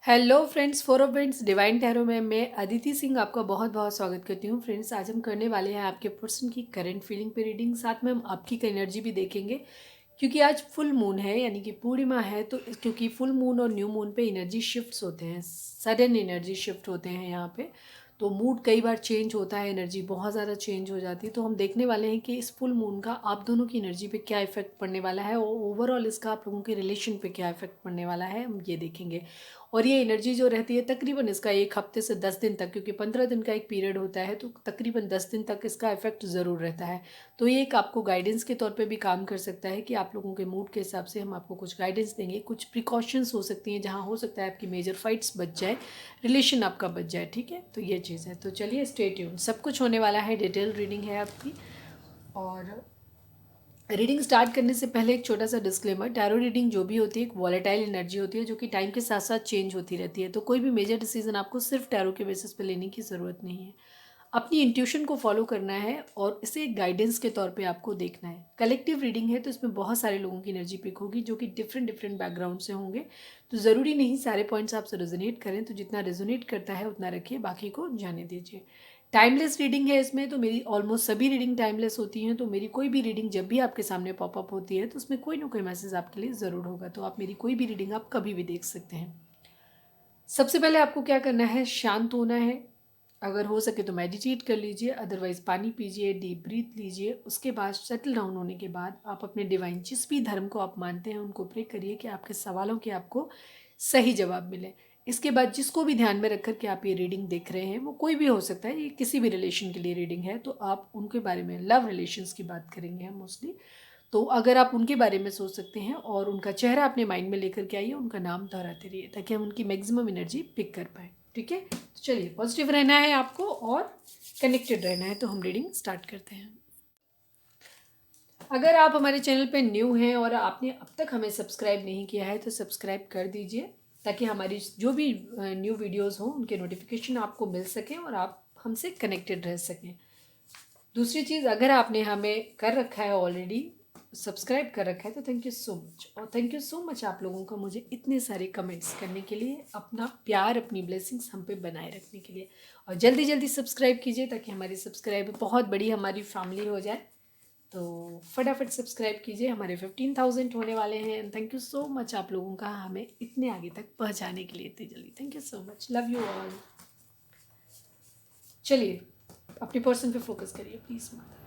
Hello friends, four of friends divine tarot में मैं अदिति सिंह आपका बहुत बहुत स्वागत करती हूँ। फ्रेंड्स, आज हम करने वाले हैं आपके पर्सन की करंट फीलिंग पे रीडिंग। साथ में हम आपकी एनर्जी भी देखेंगे क्योंकि आज फुल मून है, यानी कि पूर्णिमा है। तो क्योंकि फुल मून और न्यू मून पे एनर्जी शिफ्ट्स होते हैं, सडन एनर्जी शिफ्ट होते हैं यहाँ पे। तो मूड कई बार चेंज होता है, एनर्जी बहुत ज़्यादा चेंज हो जाती है। तो हम देखने वाले हैं कि इस फुल मून का आप दोनों की एनर्जी पे क्या इफेक्ट पड़ने वाला है और ओवरऑल इसका आप लोगों के रिलेशन पे क्या इफेक्ट पड़ने वाला है, हम ये देखेंगे। और ये एनर्जी जो रहती है तकरीबन इसका 1 हफ्ते से 10 दिन तक, क्योंकि 15 दिन का एक पीरियड होता है, तो तकरीबन 10 दिन तक इसका इफेक्ट ज़रूर रहता है। तो ये एक आपको गाइडेंस के तौर पे भी काम कर सकता है कि आप लोगों के मूड के हिसाब से हम आपको कुछ गाइडेंस देंगे। कुछ प्रिकॉशंस हो सकती हैं जहाँ हो सकता है आपकी मेजर फाइट्स बच जाए, रिलेशन आपका बच जाए। ठीक है, तो ये चीज़ है। तो चलिए स्टे ट्यून, सब कुछ होने वाला है, डिटेल रीडिंग है आपकी। और रीडिंग स्टार्ट करने से पहले एक छोटा सा डिस्क्लेमर, टैरो रीडिंग जो भी होती है एक वॉलेटाइल एनर्जी होती है जो कि टाइम के साथ साथ चेंज होती रहती है। तो कोई भी मेजर डिसीजन आपको सिर्फ टैरो के बेसिस पे लेने की ज़रूरत नहीं है। अपनी इंट्यूशन को फॉलो करना है और इसे एक गाइडेंस के तौर पे आपको देखना है। कलेक्टिव रीडिंग है तो इसमें बहुत सारे लोगों की एनर्जी पिक होगी जो कि डिफरेंट डिफरेंट बैकग्राउंड से होंगे। तो ज़रूरी नहीं सारे पॉइंट्स आपसे रेजोनेट करें, तो जितना रेजोनेट करता है उतना रखिए, बाकी को जाने दीजिए। टाइमलेस रीडिंग है इसमें, तो मेरी ऑलमोस्ट सभी रीडिंग टाइमलेस होती हैं। तो मेरी कोई भी रीडिंग जब भी आपके सामने पॉपअप होती है तो उसमें कोई ना कोई मैसेज आपके लिए ज़रूर होगा। तो आप मेरी कोई भी रीडिंग आप कभी भी देख सकते हैं। सबसे पहले आपको क्या करना है, शांत होना है। अगर हो सके तो मेडिटेट कर लीजिए, अदरवाइज़ पानी पीजिए, डीप ब्रीथ लीजिए। उसके बाद सेटल डाउन होने के बाद आप अपने डिवाइन, जिस भी धर्म को आप मानते हैं, उनको प्रे करिए कि आपके सवालों के आपको सही जवाब मिले। इसके बाद जिसको भी ध्यान में रख कर के आप ये रीडिंग देख रहे हैं, वो कोई भी हो सकता है, ये किसी भी रिलेशन के लिए रीडिंग है, तो आप उनके बारे में, लव रिलेशंस की बात करेंगे हम मोस्टली। तो अगर आप उनके बारे में सोच सकते हैं और उनका चेहरा अपने माइंड में लेकर के आइए, उनका नाम दोहराते रहिए ताकि हम उनकी मैक्सिमम एनर्जी पिक कर पाएँ। ठीक है, तो चलिए, पॉजिटिव रहना है आपको और कनेक्टेड रहना है। तो हम रीडिंग स्टार्ट करते हैं। अगर आप हमारे चैनल पे न्यू हैं और आपने अब तक हमें सब्सक्राइब नहीं किया है तो सब्सक्राइब कर दीजिए ताकि हमारी जो भी न्यू वीडियोस हों उनके नोटिफिकेशन आपको मिल सकें और आप हमसे कनेक्टेड रह सकें। दूसरी चीज़, अगर आपने हमें कर रखा है ऑलरेडी, सब्सक्राइब कर रखा है, तो थैंक यू सो मच। और थैंक यू सो मच आप लोगों का मुझे इतने सारे कमेंट्स करने के लिए, अपना प्यार, अपनी ब्लेसिंग्स हम पे बनाए रखने के लिए। और जल्दी जल्दी सब्सक्राइब कीजिए ताकि हमारी सब्सक्राइब बहुत बड़ी हमारी फैमिली हो जाए। तो फटाफट सब्सक्राइब कीजिए, हमारे 15,000 होने वाले हैं। And thank you so much आप लोगों का हमें इतने आगे तक पहुंचाने के लिए इतनी जल्दी। Thank you so much, love you all. चलिए अपने पर्सन पे फोकस करिए प्लीज़। माता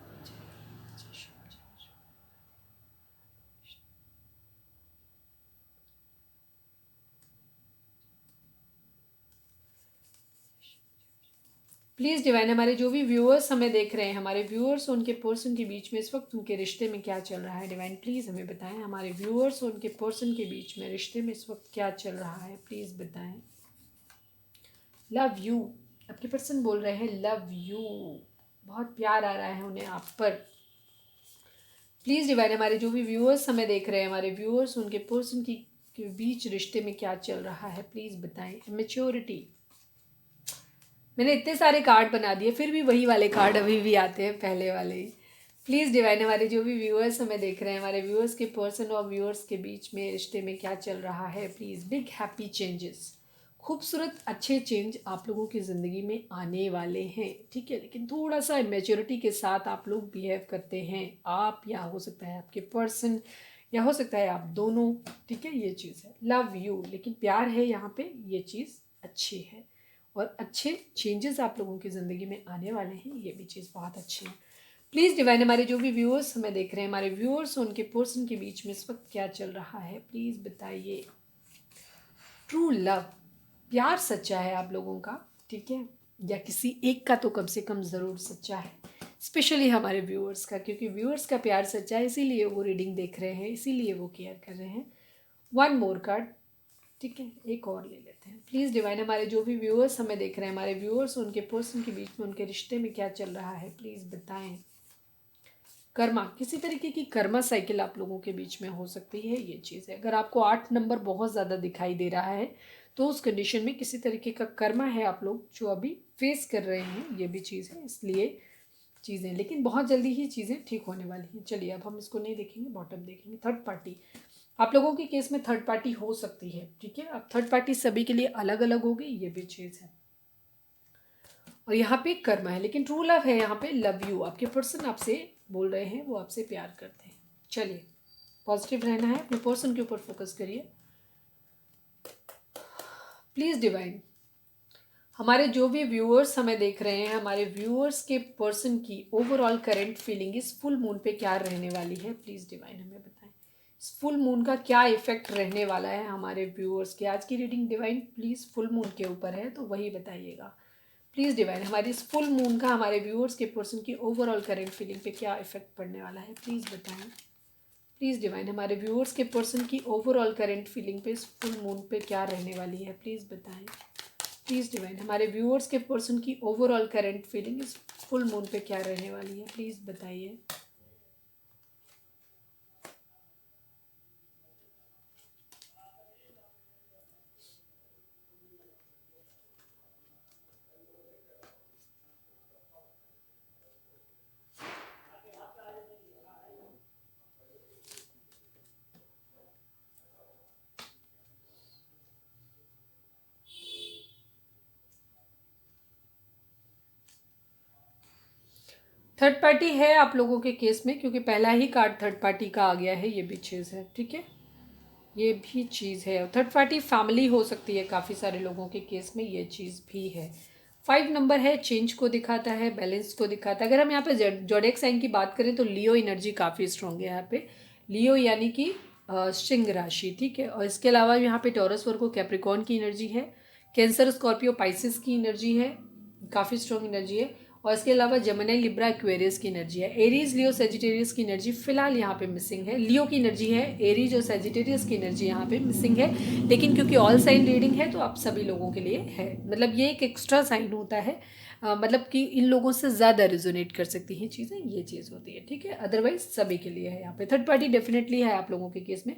प्लीज़ डिवाइन, हमारे जो भी व्यूअर्स हमें देख रहे हैं, हमारे व्यूअर्स उनके पर्सन के बीच में इस वक्त उनके रिश्ते में क्या चल रहा है, डिवाइन प्लीज़ हमें बताएं। हमारे व्यूअर्स उनके पर्सन के बीच में रिश्ते में इस वक्त क्या चल रहा है, प्लीज़ बताएं। लव यू, आपके पर्सन बोल रहे हैं लव यू, बहुत प्यार आ रहा है उन्हें आप पर। प्लीज़ डिवाइन, हमारे जो भी व्यूअर्स हमें देख रहे हैं, हमारे व्यूअर्स उनके पर्सन की के बीच रिश्ते में क्या चल रहा है, प्लीज़ बताएं। मैच्योरिटी, मैंने इतने सारे कार्ड बना दिए फिर भी वही वाले कार्ड अभी भी आते हैं, पहले वाले ही। प्लीज़ डिवाइन, हमारे जो भी व्यूअर्स हमें देख रहे हैं, हमारे व्यूअर्स के पर्सन और व्यूअर्स के बीच में रिश्ते में क्या चल रहा है, प्लीज़। बिग हैप्पी चेंजेस, खूबसूरत अच्छे चेंज आप लोगों की ज़िंदगी में आने वाले हैं। ठीक है, लेकिन थोड़ा सा मैच्योरिटी के साथ आप लोग बिहेव करते हैं, आप, या हो सकता है आपके पर्सन, या हो सकता है आप दोनों। ठीक है, ये चीज़ है। लव यू, लेकिन प्यार है यहाँ पे, ये चीज़ अच्छी है। और अच्छे चेंजेस आप लोगों की ज़िंदगी में आने वाले हैं, ये भी चीज़ बहुत अच्छी है। प्लीज़ डिवाइन, हमारे जो भी व्यूअर्स हमें देख रहे हैं, हमारे व्यूअर्स उनके पर्सन के बीच में इस वक्त क्या चल रहा है, प्लीज़ बताइए। ट्रू लव, प्यार सच्चा है आप लोगों का। ठीक है, या किसी एक का तो कम से कम ज़रूर सच्चा है, स्पेशली हमारे व्यूअर्स का, क्योंकि व्यूअर्स का प्यार सच्चा है, इसीलिए वो रीडिंग देख रहे हैं, इसीलिए वो केयर कर रहे हैं। वन मोर कार्ड, ठीक है, एक और ले लेते हैं। प्लीज़ डिवाइन, हमारे जो भी व्यूअर्स हमें देख रहे हैं, हमारे व्यूअर्स उनके पर्सन के बीच में उनके रिश्ते में क्या चल रहा है, प्लीज़ बताएं। कर्मा, किसी तरीके की कर्मा साइकिल आप लोगों के बीच में हो सकती है, ये चीज़ है। अगर आपको 8 नंबर बहुत ज़्यादा दिखाई दे रहा है तो उस कंडीशन में किसी तरीके का कर्मा है आप लोग जो अभी फेस कर रहे हैं, ये भी चीज़ है। इसलिए चीज़ें, लेकिन बहुत जल्दी ही चीज़ें ठीक होने वाली हैं। चलिए अब हम इसको नहीं देखेंगे, बॉटम देखेंगे। थर्ड पार्टी, आप लोगों के केस में थर्ड पार्टी हो सकती है, ठीक है। अब थर्ड पार्टी सभी के लिए अलग अलग होगी, ये भी चीज़ है। और यहाँ पे कर्म है, लेकिन ट्रू लव है यहाँ पे, लव यू। आपके पर्सन आपसे बोल रहे हैं, वो आपसे प्यार करते हैं। चलिए, पॉजिटिव रहना है, अपने पर्सन के ऊपर फोकस करिए प्लीज़ डिवाइन। हमारे जो भी व्यूअर्स हमें देख रहे हैं, हमारे व्यूअर्स के पर्सन की ओवरऑल करंट फीलिंग इस फुल मून पे क्या रहने वाली है, प्लीज़ डिवाइन हमें बताएं। इस फुल मून का क्या इफेक्ट रहने वाला है हमारे व्यूअर्स की। आज की reading divine please full moon के ऊपर है, तो वही बताइएगा प्लीज़ डिवाइन। हमारी इस फुल मून का हमारे व्यूअर्स के पर्सन की ओवरऑल करंट फीलिंग पे क्या इफेक्ट पड़ने वाला है, प्लीज़ बताएं प्लीज़ डिवाइन। हमारे व्यूअर्स के पर्सन की ओवरऑल करंट फीलिंग पे इस फुल मून पे क्या रहने वाली है, प्लीज़ बताएं प्लीज़ डिवाइन। हमारे व्यूअर्स के पर्सन की ओवरऑल करंट फीलिंग इस फुल मून पे क्या रहने वाली है, प्लीज़ बताइए। थर्ड पार्टी है आप लोगों के केस में, क्योंकि पहला ही कार्ड थर्ड पार्टी का आ गया है, ये भी चीज़ है, ठीक है। ये भी चीज़ है। थर्ड पार्टी फैमिली हो सकती है काफ़ी सारे लोगों के केस में, ये चीज़ भी है। 5 नंबर है, चेंज को दिखाता है, बैलेंस को दिखाता है। अगर हम यहाँ पे जोडेक साइन की बात करें तो लियो एनर्जी काफ़ी स्ट्रॉन्ग है यहाँ पे। लियो यानी कि सिंह राशि, ठीक है। और इसके अलावा यहाँ पे टॉरस वर्गो कैप्रिकॉर्न की एनर्जी है, कैंसर स्कॉर्पियो पाइसिस की एनर्जी है, काफ़ी स्ट्रॉन्ग एनर्जी है। और इसके अलावा जेमिनी लिब्रा एक्वेरियस की एनर्जी है। एरीज लियो सेजिटेरियस की एनर्जी फिलहाल यहाँ पे मिसिंग है। लियो की एनर्जी है, एरीज और सेजिटेरियस की एनर्जी यहाँ पे मिसिंग है। लेकिन क्योंकि ऑल साइन रीडिंग है तो आप सभी लोगों के लिए है, मतलब ये एक एक्स्ट्रा साइन होता है, मतलब कि इन लोगों से ज़्यादा रिजोनेट कर सकती हैं चीज़ें, ये चीज़ होती है, ठीक है। अदरवाइज सभी के लिए है यहाँ पे। थर्ड पार्टी डेफिनेटली है आप लोगों के केस में।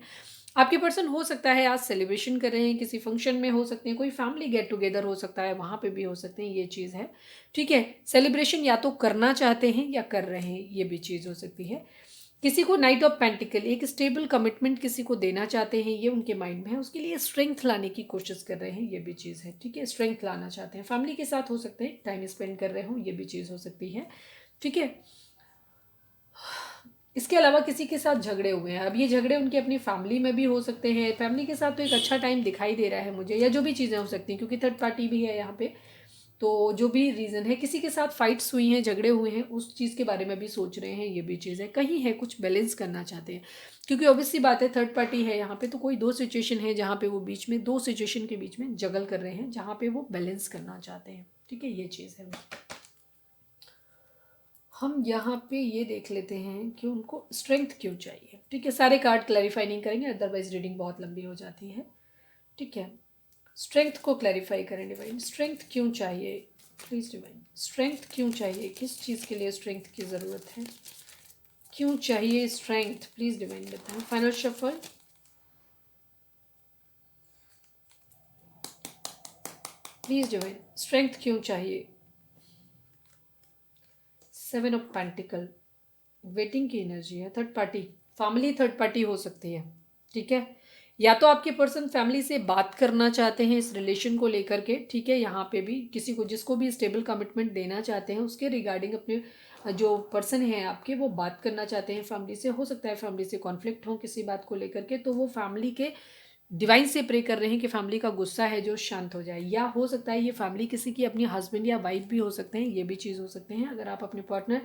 आपके पर्सन हो सकता है आज सेलिब्रेशन कर रहे हैं, किसी फंक्शन में हो सकते हैं, कोई फैमिली गेट टुगेदर हो सकता है, वहाँ पे भी हो सकते हैं, ये चीज़ है, ठीक है। सेलिब्रेशन या तो करना चाहते हैं या कर रहे हैं, ये भी चीज़ हो सकती है। किसी को नाइट ऑफ पेंटिकल, एक स्टेबल कमिटमेंट किसी को देना चाहते हैं, ये उनके माइंड में है, उसके लिए स्ट्रेंथ लाने की कोशिश कर रहे हैं, ये भी चीज़ है, ठीक है। स्ट्रेंथ लाना चाहते हैं, फैमिली के साथ हो सकते हैं, टाइम स्पेंड कर रहे हो, ये भी चीज़ हो सकती है, ठीक है। इसके अलावा किसी के साथ झगड़े हुए हैं, अब ये झगड़े उनकी अपनी फैमिली में भी हो सकते हैं। फैमिली के साथ तो एक अच्छा टाइम दिखाई दे रहा है मुझे, या जो भी चीज़ें हो सकती हैं, क्योंकि थर्ड पार्टी भी है यहाँ पे। तो जो भी रीज़न है, किसी के साथ फाइट्स हुई हैं, झगड़े हुए हैं, उस चीज़ के बारे में भी सोच रहे हैं, ये भी चीज़ है। कहीं है कुछ बैलेंस करना चाहते हैं, क्योंकि ऑब्वियस सी बात है थर्ड पार्टी है यहाँ पे, तो कोई दो सिचुएशन है जहाँ पे वो बीच में, दो सिचुएशन के बीच में जगल कर रहे हैं, जहाँ पे वो बैलेंस करना चाहते हैं, ठीक है, ये चीज़ है। हम यहाँ पे ये देख लेते हैं कि उनको स्ट्रेंथ क्यों चाहिए, ठीक है। सारे कार्ड क्लैरिफाई नहीं करेंगे, अदरवाइज रीडिंग बहुत लंबी हो जाती है, ठीक है। स्ट्रेंथ को क्लैरिफाई करें डिवाइन, स्ट्रेंथ क्यों चाहिए प्लीज़ डिवाइन। स्ट्रेंथ क्यों चाहिए, किस चीज़ के लिए स्ट्रेंथ की ज़रूरत है, क्यों चाहिए स्ट्रेंथ, प्लीज़ डिवाइन बताएं। Final shuffle, please divine, strength क्यों चाहिए। 7 ऑफ पेंटिकल, वेटिंग की एनर्जी है। Third party family, third party हो सकती है, ठीक है। या तो आपके पर्सन फैमिली से बात करना चाहते हैं इस रिलेशन को लेकर के, ठीक है। यहाँ पे भी किसी को, जिसको भी स्टेबल कमिटमेंट देना चाहते हैं, उसके रिगार्डिंग अपने जो पर्सन हैं आपके, वो बात करना चाहते हैं फैमिली से। हो सकता है फैमिली से कॉन्फ्लिक्ट हो किसी बात को लेकर के, तो वो फैमिली के डिवाइन से प्रे कर रहे हैं कि फैमिली का गुस्सा है जो शांत हो जाए। या हो सकता है ये फैमिली किसी की अपनी हस्बैंड या वाइफ भी हो सकते हैं, ये भी चीज़ हो सकते हैं। अगर आप अपने पार्टनर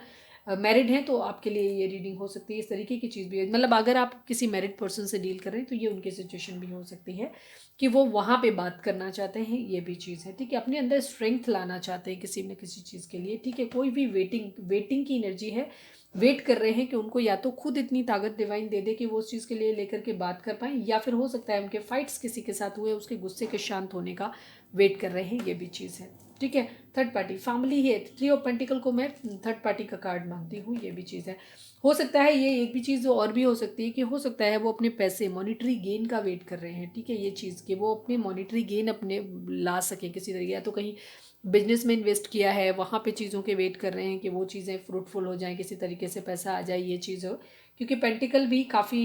मैरिड हैं तो आपके लिए ये रीडिंग हो सकती है, इस तरीके की चीज़ भी है। मतलब अगर आप किसी मैरिड पर्सन से डील कर रहे हैं तो ये उनकी सिचुएशन भी हो सकती है कि वो वहाँ पे बात करना चाहते हैं, ये भी चीज़ है, ठीक है। अपने अंदर स्ट्रेंथ लाना चाहते हैं किसी न किसी चीज़ के लिए, ठीक है। कोई भी वेटिंग की एनर्जी है, वेट कर रहे हैं कि उनको या तो खुद इतनी ताकत डिवाइन दे दे कि वो उस चीज़ के लिए लेकर के बात कर पाएँ, या फिर हो सकता है उनके फाइट्स किसी के साथ हुए, उसके गुस्से के शांत होने का वेट कर रहे हैं, ये भी चीज़ है, ठीक है। थर्ड पार्टी फैमिली है, 3 ऑफ पेंटिकल को मैं थर्ड पार्टी का कार्ड मानती हूँ, ये भी चीज़ है। हो सकता है ये एक भी चीज़ और भी हो सकती है कि हो सकता है वो अपने पैसे मॉनिटरी गेन का वेट कर रहे हैं, ठीक है। ये चीज़ कि वो अपने मॉनिटरी गेन अपने ला सकें किसी तरीके, या तो कहीं बिजनेस में इन्वेस्ट किया है, वहाँ पे चीज़ों के वेट कर रहे हैं कि वो चीज़ें फ्रूटफुल हो जाएं, किसी तरीके से पैसा आ जाए, ये चीज़ हो। क्योंकि पेंटिकल भी काफ़ी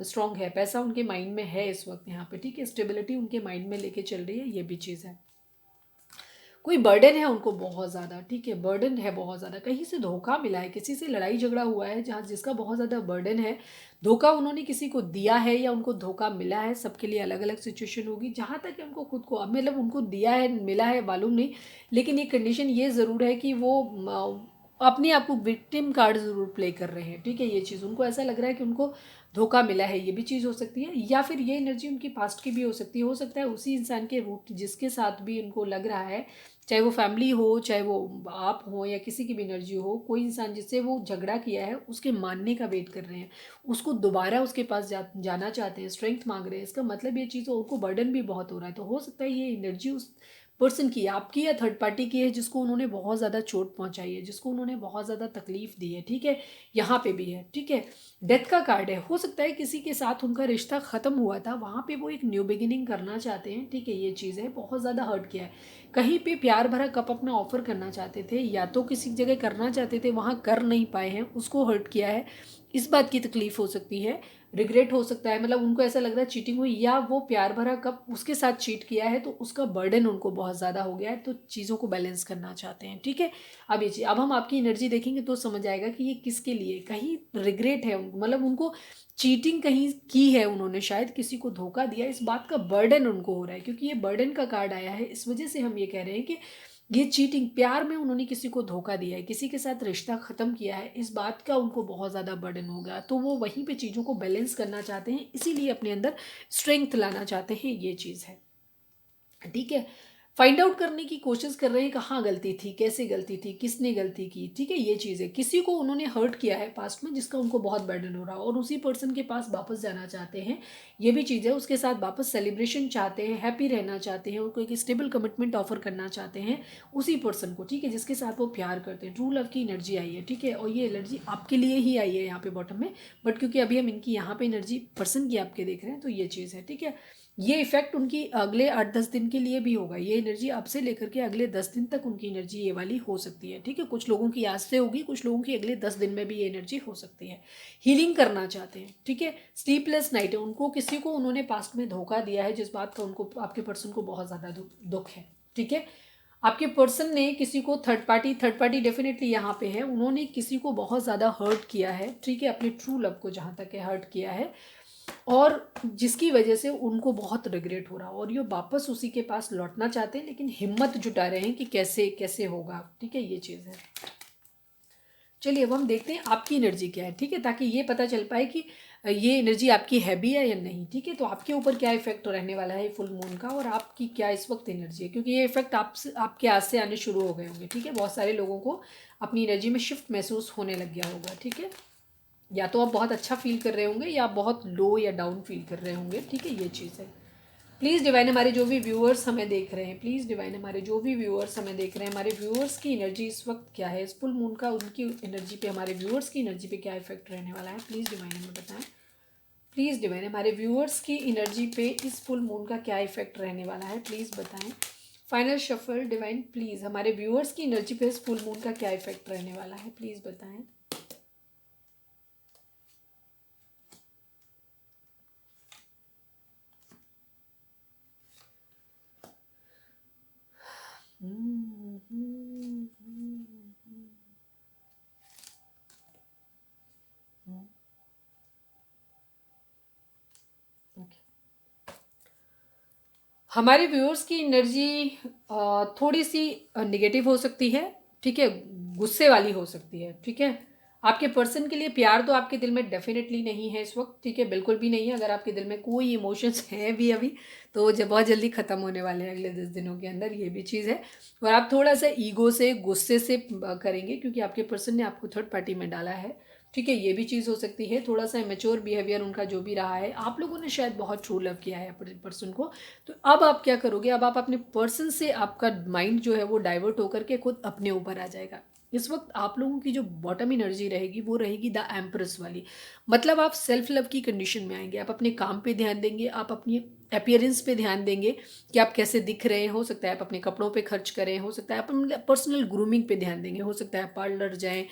स्ट्रॉन्ग है, पैसा उनके माइंड में है इस वक्त यहाँ पे, ठीक है, स्टेबिलिटी उनके माइंड में लेके चल रही है, ये भी चीज़ है। कोई बर्डन है उनको बहुत ज़्यादा, ठीक है, बर्डन है बहुत ज़्यादा, कहीं से धोखा मिला है, किसी से लड़ाई झगड़ा हुआ है जहाँ जिसका बहुत ज़्यादा बर्डन है, धोखा उन्होंने किसी को दिया है या उनको धोखा मिला है, सबके लिए अलग अलग सिचुएशन होगी। जहाँ तक है उनको खुद को, अब मतलब उनको दिया है मिला है मालूम नहीं, लेकिन ये कंडीशन ये ज़रूर है कि वो अपने आप को विक्टिम कार्ड ज़रूर प्ले कर रहे हैं, ठीक है, ये चीज़ उनको ऐसा लग रहा है कि उनको धोखा मिला है, ये भी चीज़ हो सकती है। या फिर ये एनर्जी उनकी पास्ट की भी हो सकती है, हो सकता है उसी इंसान के रूट जिसके साथ भी उनको लग रहा है, चाहे वो फैमिली हो, चाहे वो आप हो, या किसी की भी एनर्जी हो, कोई इंसान जिससे वो झगड़ा किया है उसके मानने का वेट कर रहे हैं, उसको दोबारा उसके पास जाना चाहते हैं, स्ट्रेंथ मांग रहे हैं। इसका मतलब ये चीज़ उनको बर्डन भी बहुत हो रहा है, तो हो सकता है ये एनर्जी उस पर्सन की, आपकी या थर्ड पार्टी की है, जिसको उन्होंने बहुत ज़्यादा चोट पहुंचाई है, जिसको उन्होंने बहुत ज़्यादा तकलीफ दी है, ठीक है, यहाँ पे भी है, ठीक है। डेथ का कार्ड है, हो सकता है किसी के साथ उनका रिश्ता ख़त्म हुआ था, वहाँ पे वो एक न्यू बिगिनिंग करना चाहते हैं, ठीक है, ये चीज़ है, बहुत ज़्यादा हर्ट किया है, कहीं पे प्यार भरा कप अपना ऑफर करना चाहते थे, या तो किसी जगह करना चाहते थे, वहाँ कर नहीं पाए हैं, उसको हर्ट किया है, इस बात की तकलीफ हो सकती है, रिग्रेट हो सकता है, मतलब उनको ऐसा लग रहा है चीटिंग हुई, या वो प्यार भरा कप उसके साथ चीट किया है तो उसका बर्डन उनको बहुत ज़्यादा हो गया है, तो चीज़ों को बैलेंस करना चाहते हैं, ठीक है। अब ये चीज़, अब हम आपकी एनर्जी देखेंगे तो समझ आएगा कि ये किसके लिए, कहीं रिग्रेट है उनको, मतलब उनको चीटिंग कहीं की है उन्होंने, शायद किसी को धोखा दिया, इस बात का बर्डन उनको हो रहा है, क्योंकि ये बर्डन का कार्ड आया है, इस वजह से हम ये कह रहे हैं कि ये चीटिंग, प्यार में उन्होंने किसी को धोखा दिया है, किसी के साथ रिश्ता ख़त्म किया है, इस बात का उनको बहुत ज़्यादा बर्डन होगा, तो वो वहीं पे चीज़ों को बैलेंस करना चाहते हैं, इसीलिए अपने अंदर स्ट्रेंथ लाना चाहते हैं, ये चीज़ है, ठीक है। फाइंड आउट करने की कोशिश कर रहे हैं कहाँ गलती थी, कैसे गलती थी, किसने गलती की, ठीक है, ये चीज़ है। किसी को उन्होंने हर्ट किया है पास्ट में जिसका उनको बहुत बर्डन हो रहा है, और उसी पर्सन के पास वापस जाना चाहते हैं, ये भी चीज़ है, उसके साथ वापस सेलिब्रेशन चाहते हैं, हैप्पी रहना चाहते हैं, उनको एक स्टेबल कमिटमेंट ऑफर करना चाहते हैं उसी पर्सन को, ठीक है, जिसके साथ वो प्यार करते हैं। ट्रू लव की एनर्जी आई है, ठीक है, और ये एनर्जी आपके लिए ही आई है यहाँ पे बॉटम में, बट क्योंकि अभी हम इनकी यहाँ पे एनर्जी पर्सन की आपके देख रहे हैं, तो ये चीज़ है, ठीक है। ये इफेक्ट उनकी अगले 8-10 दिन के लिए भी होगा, ये एनर्जी अब से लेकर के अगले 10 दिन तक उनकी एनर्जी ये वाली हो सकती है, ठीक है। कुछ लोगों की आज से होगी, कुछ लोगों की अगले 10 दिन में भी ये एनर्जी हो सकती है। हीलिंग करना चाहते हैं, ठीक है, स्लीपलेस नाइट है, उनको किसी को उन्होंने पास्ट में धोखा दिया है, जिस बात का उनको आपके पर्सन को बहुत ज़्यादा दुख है, ठीक है। आपके पर्सन ने किसी को थर्ड पार्टी डेफिनेटली यहाँ पे है, उन्होंने किसी को बहुत ज़्यादा हर्ट किया है, ठीक है, अपने ट्रू लव को जहाँ तक है हर्ट किया है, और जिसकी वजह से उनको बहुत रिग्रेट हो रहा, और ये वापस उसी के पास लौटना चाहते हैं, लेकिन हिम्मत जुटा रहे हैं कि कैसे कैसे होगा, ठीक है, ये चीज़ है। चलिए अब हम देखते हैं आपकी एनर्जी क्या है, ठीक है, ताकि ये पता चल पाए कि ये एनर्जी आपकी है भी है या नहीं, ठीक है। तो आपके ऊपर क्या इफेक्ट रहने वाला है फुल मून का, और आपकी क्या इस वक्त एनर्जी है, क्योंकि ये इफेक्ट आपसे आपके आज से आने शुरू हो गए होंगे, ठीक है, बहुत सारे लोगों को अपनी एनर्जी में शिफ्ट महसूस होने लग गया होगा, ठीक है, या तो आप बहुत अच्छा फील कर रहे होंगे या आप बहुत लो या डाउन फील कर रहे होंगे, ठीक है, ये चीज़ है। प्लीज़ डिवाइन हमारे जो भी व्यूअर्स हमें देख रहे हैं, प्लीज़ डिवाइन हमारे जो भी व्यूअर्स हमें देख रहे हैं, हमारे व्यूअर्स की एनर्जी इस वक्त क्या है, इस फुल मून का उनकी एनर्जी पे, हमारे व्यूअर्स की एनर्जी पे क्या इफेक्ट रहने वाला है, प्लीज़ डिवाइन हमें बताएं। प्लीज़ डिवाइन हमारे व्यूअर्स की एनर्जी पे इस फुल मून का क्या इफेक्ट रहने वाला है, प्लीज़ बताएं। फाइनल शफल डिवाइन, प्लीज़ हमारे व्यूअर्स की एनर्जी पे इस फुल मून का क्या इफेक्ट रहने वाला है, प्लीज़ बताएं। हमारे व्यूअर्स की एनर्जी थोड़ी सी निगेटिव हो सकती है, ठीक है, गुस्से वाली हो सकती है, ठीक है। आपके पर्सन के लिए प्यार तो आपके दिल में डेफिनेटली नहीं है इस वक्त, ठीक है, बिल्कुल भी नहीं है। अगर आपके दिल में कोई इमोशंस हैं भी अभी, तो जब बहुत जल्दी ख़त्म होने वाले हैं अगले 10 दिनों के अंदर, ये भी चीज़ है। और आप थोड़ा सा ईगो से, गुस्से से करेंगे, क्योंकि आपके पर्सन ने आपको थर्ड पार्टी में डाला है, ठीक है, ये भी चीज़ हो सकती है। थोड़ा सा मैच्योर बिहेवियर उनका जो भी रहा है, आप लोगों ने शायद बहुत ट्रू लव किया है अपने पर्सन को, तो अब आप क्या करोगे, अब आप अपने पर्सन से, आपका माइंड जो है वो डाइवर्ट होकर के खुद अपने ऊपर आ जाएगा। इस वक्त आप लोगों की जो बॉटम एनर्जी रहेगी वो रहेगी द एम्प्रेस वाली, मतलब आप सेल्फ लव की कंडीशन में आएंगे, आप अपने काम पे ध्यान देंगे, आप अपनी अपीयरेंस पे ध्यान देंगे कि आप कैसे दिख रहे हैं। हो सकता है आप अपने कपड़ों पे खर्च करें, हो सकता है आप पर्सनल ग्रूमिंग पे ध्यान देंगे, हो सकता है पार्लर जाएं,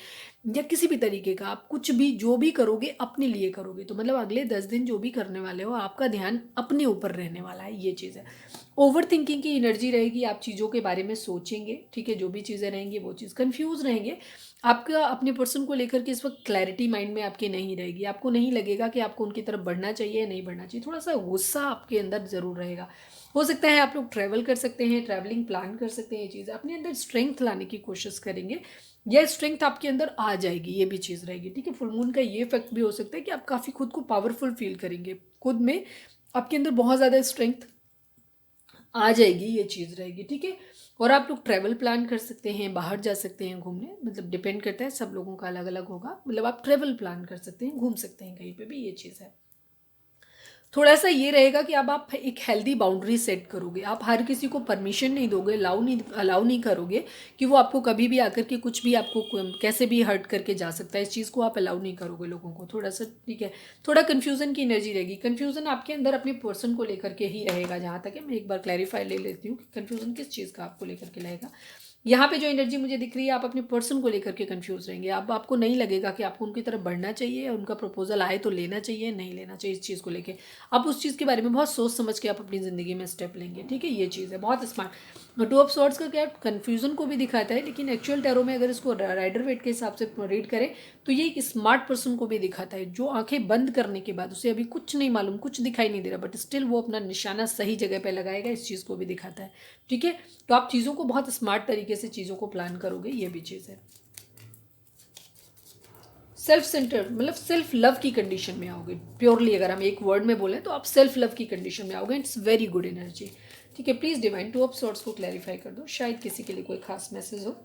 या किसी भी तरीके का आप कुछ भी जो भी करोगे अपने लिए करोगे। तो मतलब अगले 10 दिन जो भी करने वाले हो आपका ध्यान अपने ऊपर रहने वाला है, ये चीज़ है। ओवर थिंकिंग की एनर्जी रहेगी, आप चीज़ों के बारे में सोचेंगे, ठीक है, जो भी चीज़ें रहेंगी वो चीज़, कंफ्यूज रहेंगे। आपका अपने पर्सन को लेकर के इस वक्त क्लैरिटी माइंड में आपकी नहीं रहेगी, आपको नहीं लगेगा कि आपको उनकी तरफ बढ़ना चाहिए या नहीं बढ़ना चाहिए, थोड़ा सा गुस्सा आपके अंदर ज़रूर रहेगा। हो सकता है आप लोग ट्रैवल कर सकते हैं, ट्रैवलिंग प्लान कर सकते हैं, ये चीज़ अपने अंदर स्ट्रेंथ लाने की कोशिश करेंगे, यह स्ट्रेंथ आपके अंदर आ जाएगी, ये भी चीज़ रहेगी, ठीक है। फुल मून का ये इफेक्ट भी हो सकता है कि आप काफ़ी खुद को पावरफुल फील करेंगे, खुद में आपके अंदर बहुत ज़्यादा स्ट्रेंथ आ जाएगी, ये चीज़ रहेगी, ठीक है। और आप लोग ट्रैवल प्लान कर सकते हैं, बाहर जा सकते हैं घूमने, मतलब डिपेंड करता है, सब लोगों का अलग अलग होगा, मतलब आप ट्रैवल प्लान कर सकते हैं, घूम सकते हैं कहीं पे भी, ये चीज़ है। थोड़ा सा ये रहेगा कि अब आप एक हेल्दी बाउंड्री सेट करोगे, आप हर किसी को परमिशन नहीं दोगे, अलाउ नहीं करोगे कि वो आपको कभी भी आकर के कुछ भी आपको कैसे भी हर्ट करके जा सकता है, इस चीज़ को आप अलाउ नहीं करोगे लोगों को, थोड़ा सा, ठीक है। थोड़ा कन्फ्यूज़न की एनर्जी रहेगी, कन्फ्यूज़न आपके अंदर अपने पर्सन को लेकर के ही रहेगा, जहाँ तक है। मैं एक बार क्लैरिफाई ले लेती हूँ कि कन्फ्यूज़न किस चीज़ का आपको लेकर के रहेगा। यहाँ पे जो एनर्जी मुझे दिख रही है, आप अपने पर्सन को लेकर के कंफ्यूज रहेंगे, अब आपको नहीं लगेगा कि आपको उनकी तरफ बढ़ना चाहिए, या उनका प्रपोजल आए तो लेना चाहिए, नहीं लेना चाहिए, इस चीज़ को लेके आप उस चीज़ के बारे में बहुत सोच समझ के आप अपनी ज़िंदगी में स्टेप लेंगे, ठीक है, ये चीज़ है, बहुत स्मार्ट। टू ऑफ सॉर्ड्स का क्या कन्फ्यूजन को भी दिखाता है, लेकिन एक्चुअल टैरो में अगर इसको राइडर वेट के हिसाब से रीड करें तो ये एक स्मार्ट पर्सन को भी दिखाता है, जो आंखें बंद करने के बाद उसे अभी कुछ नहीं मालूम, कुछ दिखाई नहीं दे रहा, बट स्टिल वो अपना निशाना सही जगह पे लगाएगा, इस चीज़ को भी दिखाता है, ठीक है। तो आप चीज़ों को बहुत स्मार्ट तरीके से चीज़ों को प्लान करोगे, ये भी चीज़ है। सेल्फ सेंटर्ड मतलब सेल्फ लव की कंडीशन में आओगे, प्योरली अगर हम एक वर्ड में बोलें तो आप सेल्फ लव की कंडीशन में आओगे, इट्स वेरी गुड एनर्जी, ठीक है। Please divine two of swords को क्लैरिफाई कर दो, शायद किसी के लिए कोई खास मैसेज हो।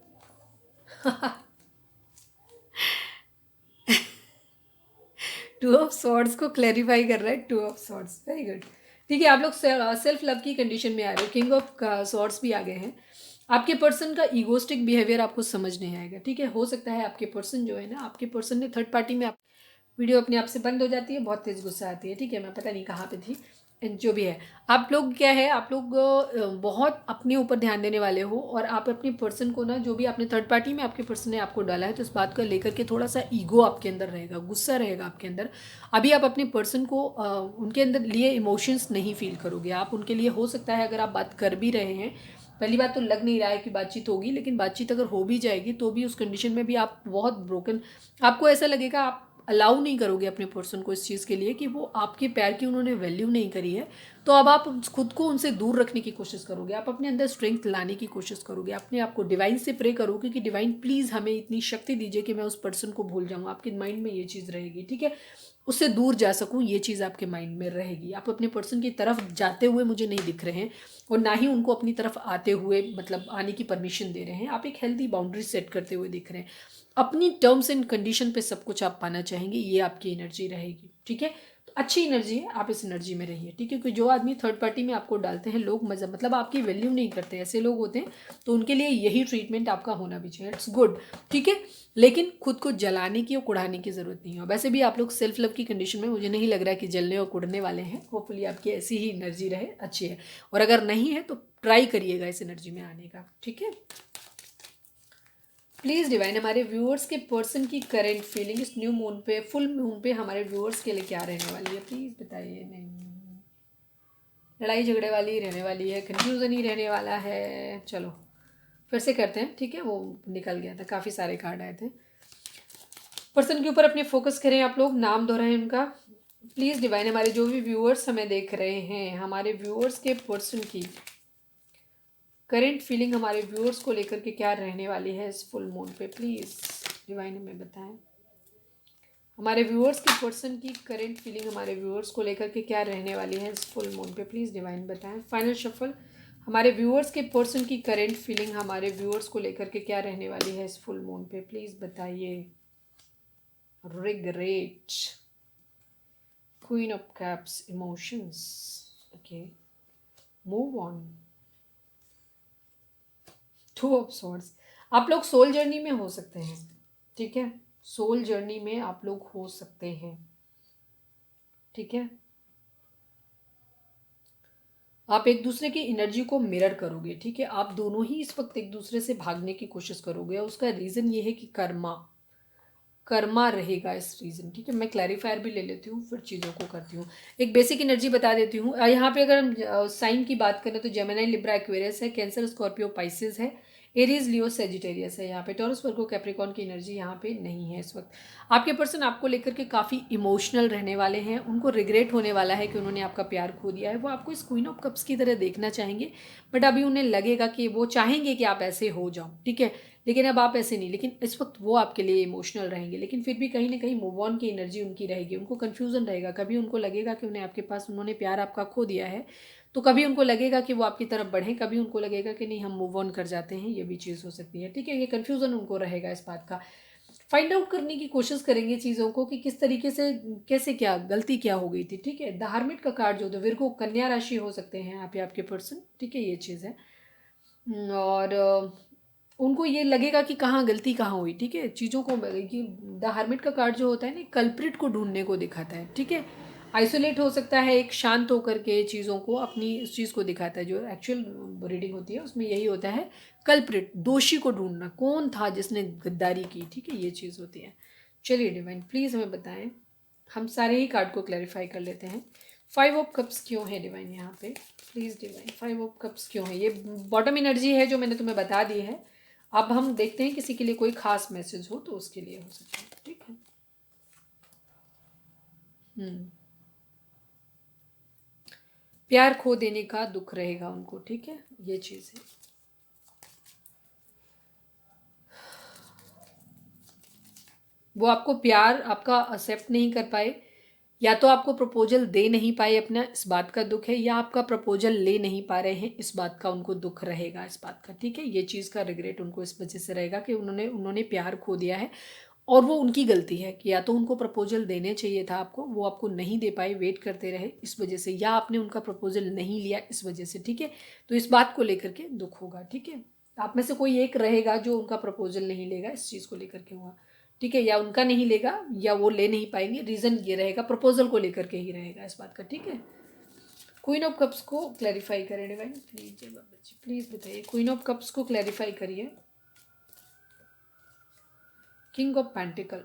टू ऑफ सॉर्ड्स को क्लैरिफाई कर रहा है, two of swords, very good, ठीक है। आप लोग सेल्फ लव की कंडीशन में आ रहे हो, किंग ऑफ सॉर्ड्स भी आ गए हैं। आपके पर्सन का ईगोस्टिक बिहेवियर आपको समझ नहीं आएगा, ठीक है। हो सकता है आपके पर्सन जो है ना, आपके पर्सन ने थर्ड पार्टी में वीडियो अपने आप से बंद हो जाती है, बहुत तेज़ गुस्सा आती है, ठीक है। मैं पता नहीं कहाँ पे थी, जो भी है। आप लोग क्या है, आप लोग बहुत अपने ऊपर ध्यान देने वाले हो, और आप अपने पर्सन को ना, जो भी आपने थर्ड पार्टी में आपके पर्सन ने आपको डाला है, तो इस बात को लेकर के थोड़ा सा ईगो आपके अंदर रहेगा, गुस्सा रहेगा आपके अंदर। अभी आप अपने पर्सन को उनके अंदर लिए इमोशंस नहीं फील करोगे, आप उनके लिए, हो सकता है अगर आप बात कर भी रहे हैं, पहली बात तो लग नहीं रहा है कि बातचीत होगी, लेकिन बातचीत अगर हो भी जाएगी तो भी उस कंडीशन में भी आप बहुत ब्रोकन, आपको ऐसा लगेगा, आप अलाउ नहीं करोगे अपने पर्सन को इस चीज़ के लिए कि वो आपके प्यार की उन्होंने वैल्यू नहीं करी है, तो अब आप खुद को उनसे दूर रखने की कोशिश करोगे, आप अपने अंदर स्ट्रेंथ लाने की कोशिश करोगे, अपने आप को डिवाइन से प्रे करोगे कि डिवाइन प्लीज़ हमें इतनी शक्ति दीजिए कि मैं उस पर्सन को भूल जाऊँ, आपके माइंड में ये चीज़ रहेगी, ठीक है, उससे दूर जा सकूँ, ये चीज़ आपके माइंड में रहेगी। आप अपने पर्सन की तरफ जाते हुए मुझे नहीं दिख रहे हैं, और ना ही उनको अपनी तरफ आते हुए, मतलब आने की परमिशन दे रहे हैं, आप एक हेल्दी बाउंड्री सेट करते हुए दिख रहे हैं, अपनी टर्म्स एंड कंडीशन पे सब कुछ आप पाना चाहेंगे, ये आपकी एनर्जी रहेगी, ठीक है। तो अच्छी एनर्जी है, आप इस एनर्जी में रहिए, ठीक है। क्योंकि जो आदमी थर्ड पार्टी में आपको डालते हैं लोग, मजा मतलब आपकी वैल्यू नहीं करते, ऐसे लोग होते हैं, तो उनके लिए यही ट्रीटमेंट आपका होना भी चाहिए, इट्स गुड, ठीक है। लेकिन खुद को जलाने की और कुड़ाने की ज़रूरत नहीं है। वैसे भी आप लोग सेल्फ लव की कंडीशन में, मुझे नहीं लग रहा है कि जलने और कुड़ने वाले हैं, होपफुली आपकी ऐसी ही एनर्जी रहे, अच्छी है। और अगर नहीं है तो ट्राई करिएगा इस एनर्जी में आने का, ठीक है। प्लीज़ डिवाइन हमारे व्यूअर्स के पर्सन की करेंट फीलिंग इस न्यू मून पे, फुल मून पे हमारे व्यूअर्स के लिए क्या रहने वाली है, प्लीज़ बताइए। नहीं, लड़ाई झगड़े वाली ही रहने वाली है, कन्फ्यूज़न ही रहने वाला है। चलो फिर से करते हैं, ठीक है, वो निकल गया था, काफ़ी सारे कार्ड आए थे। पर्सन के ऊपर अपने फोकस करें आप लोग, नाम दोहराएं उनका। प्लीज़ डिवाइन हमारे जो भी व्यूअर्स हमें देख रहे हैं, हमारे व्यूअर्स के पर्सन की करेंट फीलिंग हमारे व्यूअर्स को लेकर के क्या रहने वाली है इस फुल मून पे, प्लीज़ डिवाइन हमें बताएं। हमारे व्यूअर्स के पर्सन की करेंट फीलिंग हमारे व्यूअर्स को लेकर के क्या रहने वाली है इस फुल मून पे, प्लीज़ डिवाइन बताएं। फाइनल शफल, हमारे व्यूअर्स के पर्सन की करेंट फीलिंग हमारे व्यूअर्स को लेकर के क्या रहने वाली है इस फुल मून पे, प्लीज़ बताइए। Regret, queen of cups, emotions, okay, move on, two of swords. आप लोग सोल जर्नी में हो सकते हैं, ठीक है, सोल जर्नी में आप लोग हो सकते हैं, ठीक है। आप एक दूसरे की एनर्जी को मिरर करोगे, ठीक है। आप दोनों ही इस वक्त एक दूसरे से भागने की कोशिश करोगे, और उसका रीज़न ये है कि कर्मा कर्मा रहेगा इस रीज़न, ठीक है। मैं क्लैरिफायर भी ले लेती हूँ, फिर चीज़ों को करती हूँ। एक बेसिक एनर्जी बता देती हूँ। यहाँ पे अगर हम साइन की बात करें तो जेमिनी, लिब्रा, एक्वेरियस है, कैंसर, स्कॉर्पियो, पाइसेस है, एरीज, लियो, सेजिटेरियस है। यहाँ पे टॉरस, वर्गो, कैप्रिकॉर्न की एनर्जी यहाँ पे नहीं है इस वक्त। आपके पर्सन आपको लेकर के काफ़ी इमोशनल रहने वाले हैं। उनको रिग्रेट होने वाला है कि उन्होंने आपका प्यार खो दिया है। वो आपको इस क्वीन ऑफ कप्स की तरह देखना चाहेंगे, बट अभी उन्हें लगेगा कि वो चाहेंगे कि आप ऐसे हो जाओ, ठीक है, लेकिन अब आप ऐसे नहीं। लेकिन इस वक्त वो आपके लिए इमोशनल रहेंगे, लेकिन फिर भी कहीं ना कहीं मूव ऑन की एनर्जी उनकी रहेगी। उनको कन्फ्यूज़न रहेगा, कभी उनको लगेगा कि उन्हें आपके पास, उन्होंने प्यार आपका खो दिया है, तो कभी उनको लगेगा कि वो आपकी तरफ बढ़ें, कभी उनको लगेगा कि नहीं हम मूव ऑन कर जाते हैं। ये भी चीज़ हो सकती है, ठीक है। ये कन्फ्यूज़न उनको रहेगा इस बात का। फाइंड आउट करने की कोशिश करेंगे चीज़ों को कि किस तरीके से, कैसे, क्या गलती क्या हो गई थी, ठीक है। धार्मिक का कार्ड जो, तो विर्गो, कन्या राशि हो सकते हैं आप या आपके पर्सन, ठीक है, ये चीज़ है। और उनको ये लगेगा कि कहाँ गलती कहाँ हुई, ठीक है। चीज़ों को, कि द हर्मिट का कार्ड जो होता है ना, कल्प्रिट को ढूंढने को दिखाता है, ठीक है। आइसोलेट हो सकता है, एक शांत होकर के चीज़ों को, अपनी इस चीज़ को दिखाता है। जो एक्चुअल रीडिंग होती है उसमें यही होता है, कल्प्रिट, दोषी को ढूंढना, कौन था जिसने गद्दारी की, ठीक है, ये चीज़ होती है। चलिए डिवाइन प्लीज़ हमें बताएं, हम सारे ही कार्ड को क्लैरिफाई कर लेते हैं। 5 ऑफ कप्स क्यों है डिवाइन यहाँ पे, प्लीज़ डिवाइन 5 ऑफ कप्स क्यों है। ये बॉटम एनर्जी है जो मैंने तुम्हें बता दी है। अब हम देखते हैं किसी के लिए कोई खास मैसेज हो तो उसके लिए हो सकता है, ठीक है। प्यार खो देने का दुख रहेगा उनको, ठीक है, ये चीज़ है। वो आपको प्यार आपका एक्सेप्ट नहीं कर पाए, या तो आपको प्रपोजल दे नहीं पाए अपना, इस बात का दुख है, या आपका प्रपोजल ले नहीं पा रहे हैं, इस बात का उनको दुख रहेगा, इस बात का, ठीक है। ये चीज़ का रिग्रेट उनको इस वजह से रहेगा कि उन्होंने उन्होंने प्यार खो दिया है, और वो उनकी गलती है कि या तो उनको प्रपोजल देने चाहिए था आपको, वो आपको नहीं दे पाए, वेट करते रहे इस वजह से, या आपने उनका प्रपोजल नहीं लिया इस वजह से, ठीक है। तो इस बात को लेकर के दुख होगा, ठीक है। आप में से कोई एक रहेगा जो उनका प्रपोजल नहीं लेगा, इस चीज़ को लेकर के हुआ, ठीक है। या उनका नहीं लेगा या वो ले नहीं पाएंगे, रीज़न ये रहेगा, प्रपोजल को लेकर के ही रहेगा इस बात का, ठीक है। क्वीन ऑफ कप्स को क्लैरिफाई करें डिवाइन प्लीज, बाबा जी प्लीज़ बताइए, क्वीन ऑफ कप्स को क्लैरिफाई करिए। किंग ऑफ पेंटिकल,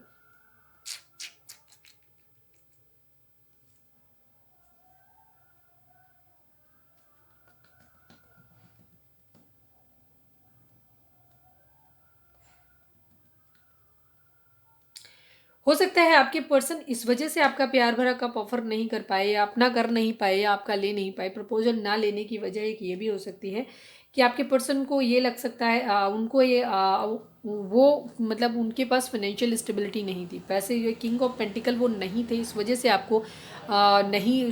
हो सकता है आपके पर्सन इस वजह से आपका प्यार भरा कप ऑफर नहीं कर पाए, या अपना कर नहीं पाए, या आपका ले नहीं पाए। प्रपोजल ना लेने की वजह एक ये भी हो सकती है कि आपके पर्सन को ये लग सकता है, उनको ये वो मतलब उनके पास फाइनेंशियल स्टेबिलिटी नहीं थी, पैसे, ये किंग ऑफ पेंटिकल वो नहीं थे, इस वजह से आपको नहीं